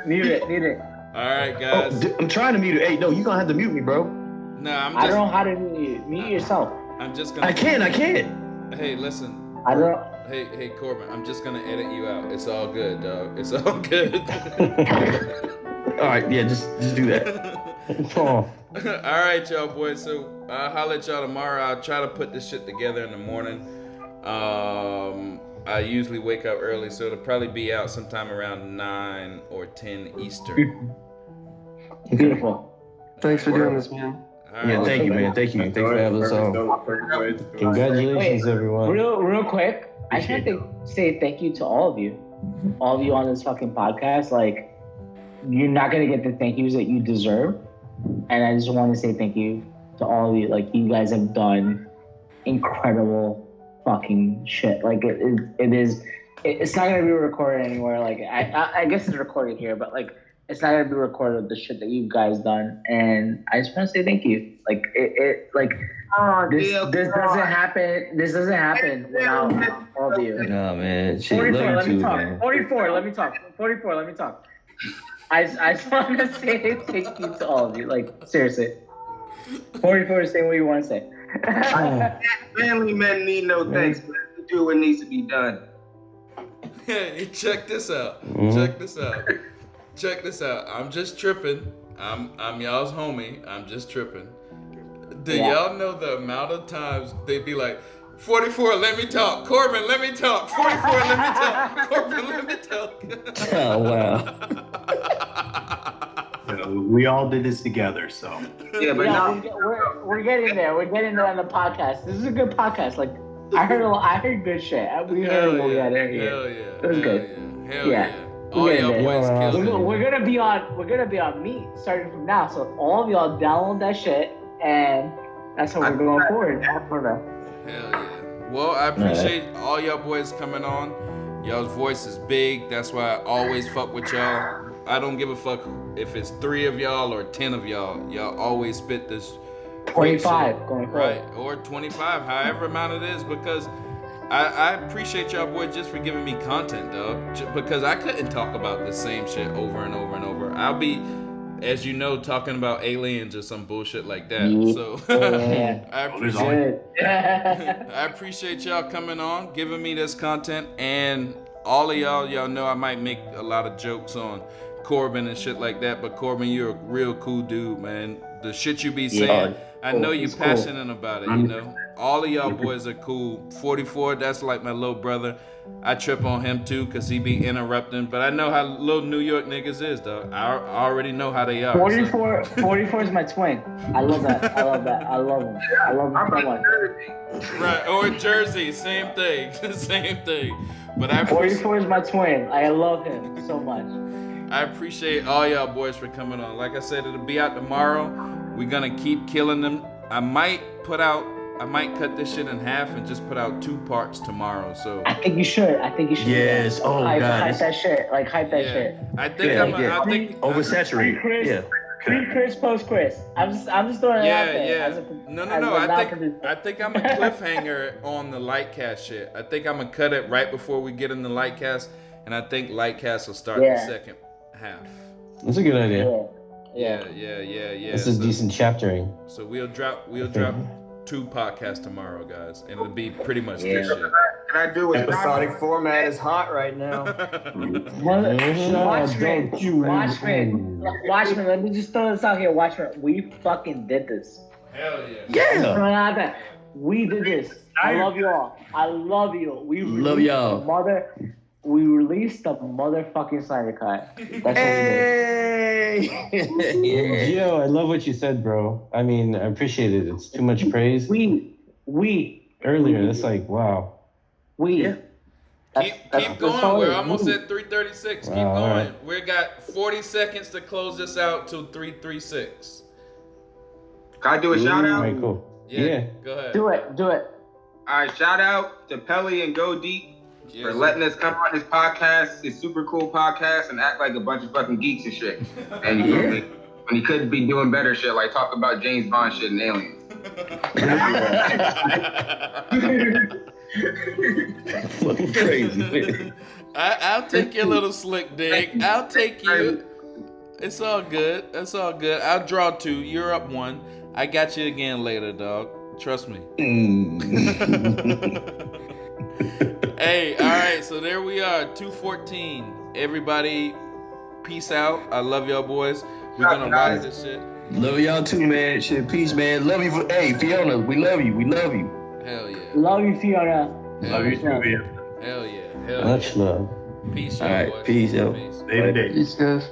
Speaker 3: Mute it.
Speaker 1: All right, guys.
Speaker 9: I'm trying to mute it. Hey, no, you're gonna have to mute me, bro.
Speaker 1: Nah,
Speaker 3: I don't know how to mute you. Mute yourself.
Speaker 1: I'm just gonna.
Speaker 9: I can't.
Speaker 1: Hey, listen.
Speaker 3: I don't.
Speaker 1: Hey, Corbin. I'm just gonna edit you out. It's all good, dog. It's all good.
Speaker 9: All right, yeah, just do that.
Speaker 7: Oh.
Speaker 1: All right, y'all boys. So I'll holler at y'all tomorrow. I'll try to put this shit together in the morning. I usually wake up early, so it'll probably be out sometime around 9 or 10 Eastern.
Speaker 3: Beautiful.
Speaker 8: Thanks for doing this, man.
Speaker 1: All
Speaker 9: Yeah,
Speaker 1: right.
Speaker 9: thank you, man. Thank you. Thanks for having us on.
Speaker 7: Congratulations, everyone.
Speaker 3: Real quick. I just want to say thank you to all of you on this fucking podcast. Like, you're not gonna get the thank yous that you deserve, and I just want to say thank you to all of you. Like, you guys have done incredible fucking shit. Like, it's not gonna be recorded anywhere. Like, I guess it's recorded here, but like, it's not gonna be recorded, the shit that you guys done. And I just want to say thank you. Like, this doesn't happen. This doesn't happen without all of you.
Speaker 9: No, man. Shit,
Speaker 3: 44,
Speaker 9: love
Speaker 3: let
Speaker 9: you
Speaker 3: me
Speaker 9: too,
Speaker 3: talk.
Speaker 9: man.
Speaker 3: 44, let me talk. 44, let me talk. I just want to say thank you to all of you. Like, seriously. 44, say what you want to say.
Speaker 6: Family men need no thanks, but they do what needs to be done.
Speaker 1: Hey, check this out. Check this out. I'm just tripping. I'm y'all's homie. I'm just tripping. Do y'all know the amount of times they be like, 44, let me talk. Corbin, let me talk. 44, let me talk. Corbin, let me talk.
Speaker 9: Oh, wow.
Speaker 5: We all did this together, so.
Speaker 6: Yeah, but now
Speaker 3: we're getting there. We're getting there on the podcast. This is a good podcast. Like, I heard good shit. We heard what we had to hear.
Speaker 1: Hell yeah.
Speaker 3: It was good.
Speaker 1: Hell yeah. All
Speaker 3: Yeah,
Speaker 1: y'all
Speaker 3: yeah.
Speaker 1: boys killed it.
Speaker 3: We're gonna be on Meet starting from now. So all of y'all download that shit, and that's how we're going forward.
Speaker 1: Hell yeah. Well, I appreciate all y'all boys coming on. Y'all's voice is big. That's why I always fuck with y'all. I don't give a fuck if it's 3 of y'all or 10 of y'all. Y'all always spit this
Speaker 3: 25 going forward.
Speaker 1: Right, or 25, however amount it is, because I appreciate y'all boys just for giving me content, dog. Because I couldn't talk about the same shit over and over and over. I'll be, as you know, talking about aliens or some bullshit like that. So I appreciate y'all coming on, giving me this content, and all of y'all know I might make a lot of jokes on Corbin and shit like that, but Corbin, you're a real cool dude, man. The shit you be saying, I know you're passionate about it, you know. All of y'all boys are cool. 44, that's like my little brother. I trip on him too, cause he be interrupting, but I know how little New York niggas is, dog. I already know how they are.
Speaker 3: 44 is my twin. I love that. I love him. I love him so much.
Speaker 1: Right, or Jersey, same thing. Same thing. But
Speaker 3: 44 is my twin. I love him so much.
Speaker 1: I appreciate all y'all boys for coming on. Like I said, it'll be out tomorrow. We're gonna keep killing them. I might cut this shit in half and just put out 2 parts tomorrow. So
Speaker 3: I think you should.
Speaker 9: Yes. Oh
Speaker 3: hype
Speaker 9: god.
Speaker 3: that shit. Like, hype that shit.
Speaker 1: I think
Speaker 9: Oversaturated.
Speaker 3: Pre-Chris,
Speaker 9: Yeah.
Speaker 3: Pre-Chris, post-Chris. I'm just throwing it out there.
Speaker 1: Yeah. No. I think I'm a cliffhanger on the Lightcast shit. I think I'm gonna cut it right before we get in the Lightcast. and I think Lightcast will start the second half.
Speaker 7: That's a good idea.
Speaker 1: Yeah.
Speaker 7: That's a decent chaptering.
Speaker 1: So we'll drop 2 podcasts tomorrow, guys, and it'll be pretty much this shit.
Speaker 6: Can I do it?
Speaker 4: Episodic format is hot right now.
Speaker 3: Watchmen, let me just throw this out here. Watchmen, we fucking did this.
Speaker 1: Hell yeah.
Speaker 3: Yeah. We did this. I love you all. I love you. We
Speaker 9: love y'all.
Speaker 3: We released the motherfucking Snyder Cut. That's what we did.
Speaker 7: Yo, I love what you said, bro. I mean, I appreciate it. It's too much praise. Earlier, that's like, wow.
Speaker 1: Keep going. We're almost at 3:36. Keep going. Right. We got 40 seconds to close this out till 3:36.
Speaker 6: Can I do a shout out?
Speaker 7: All right, cool.
Speaker 1: Yeah. Go ahead.
Speaker 3: Do it.
Speaker 6: All right, shout out to Pelly and Go Deep for letting us come on his podcast, his super cool podcast, and act like a bunch of fucking geeks and shit. And you know, when he could be doing better shit, like talk about James Bond shit and aliens.
Speaker 9: Fucking crazy.
Speaker 1: I'll take your little slick dig. I'll take you. It's all good. I'll draw 2. You're up 1. I got you again later, dog. Trust me. Hey, all right. So there we are, 2:14. Everybody, peace out. I love y'all, boys. We're gonna ride this shit.
Speaker 9: Love y'all too, man. Shit, peace, man. Love you. Hey, Fiona, we love you.
Speaker 1: Hell yeah.
Speaker 3: Love you, Fiona.
Speaker 5: Love you too, man.
Speaker 1: Hell yeah.
Speaker 7: Much love.
Speaker 1: Peace,
Speaker 9: all right,
Speaker 1: boys.
Speaker 9: Peace, yo.
Speaker 5: Day to day.
Speaker 8: Peace, guys.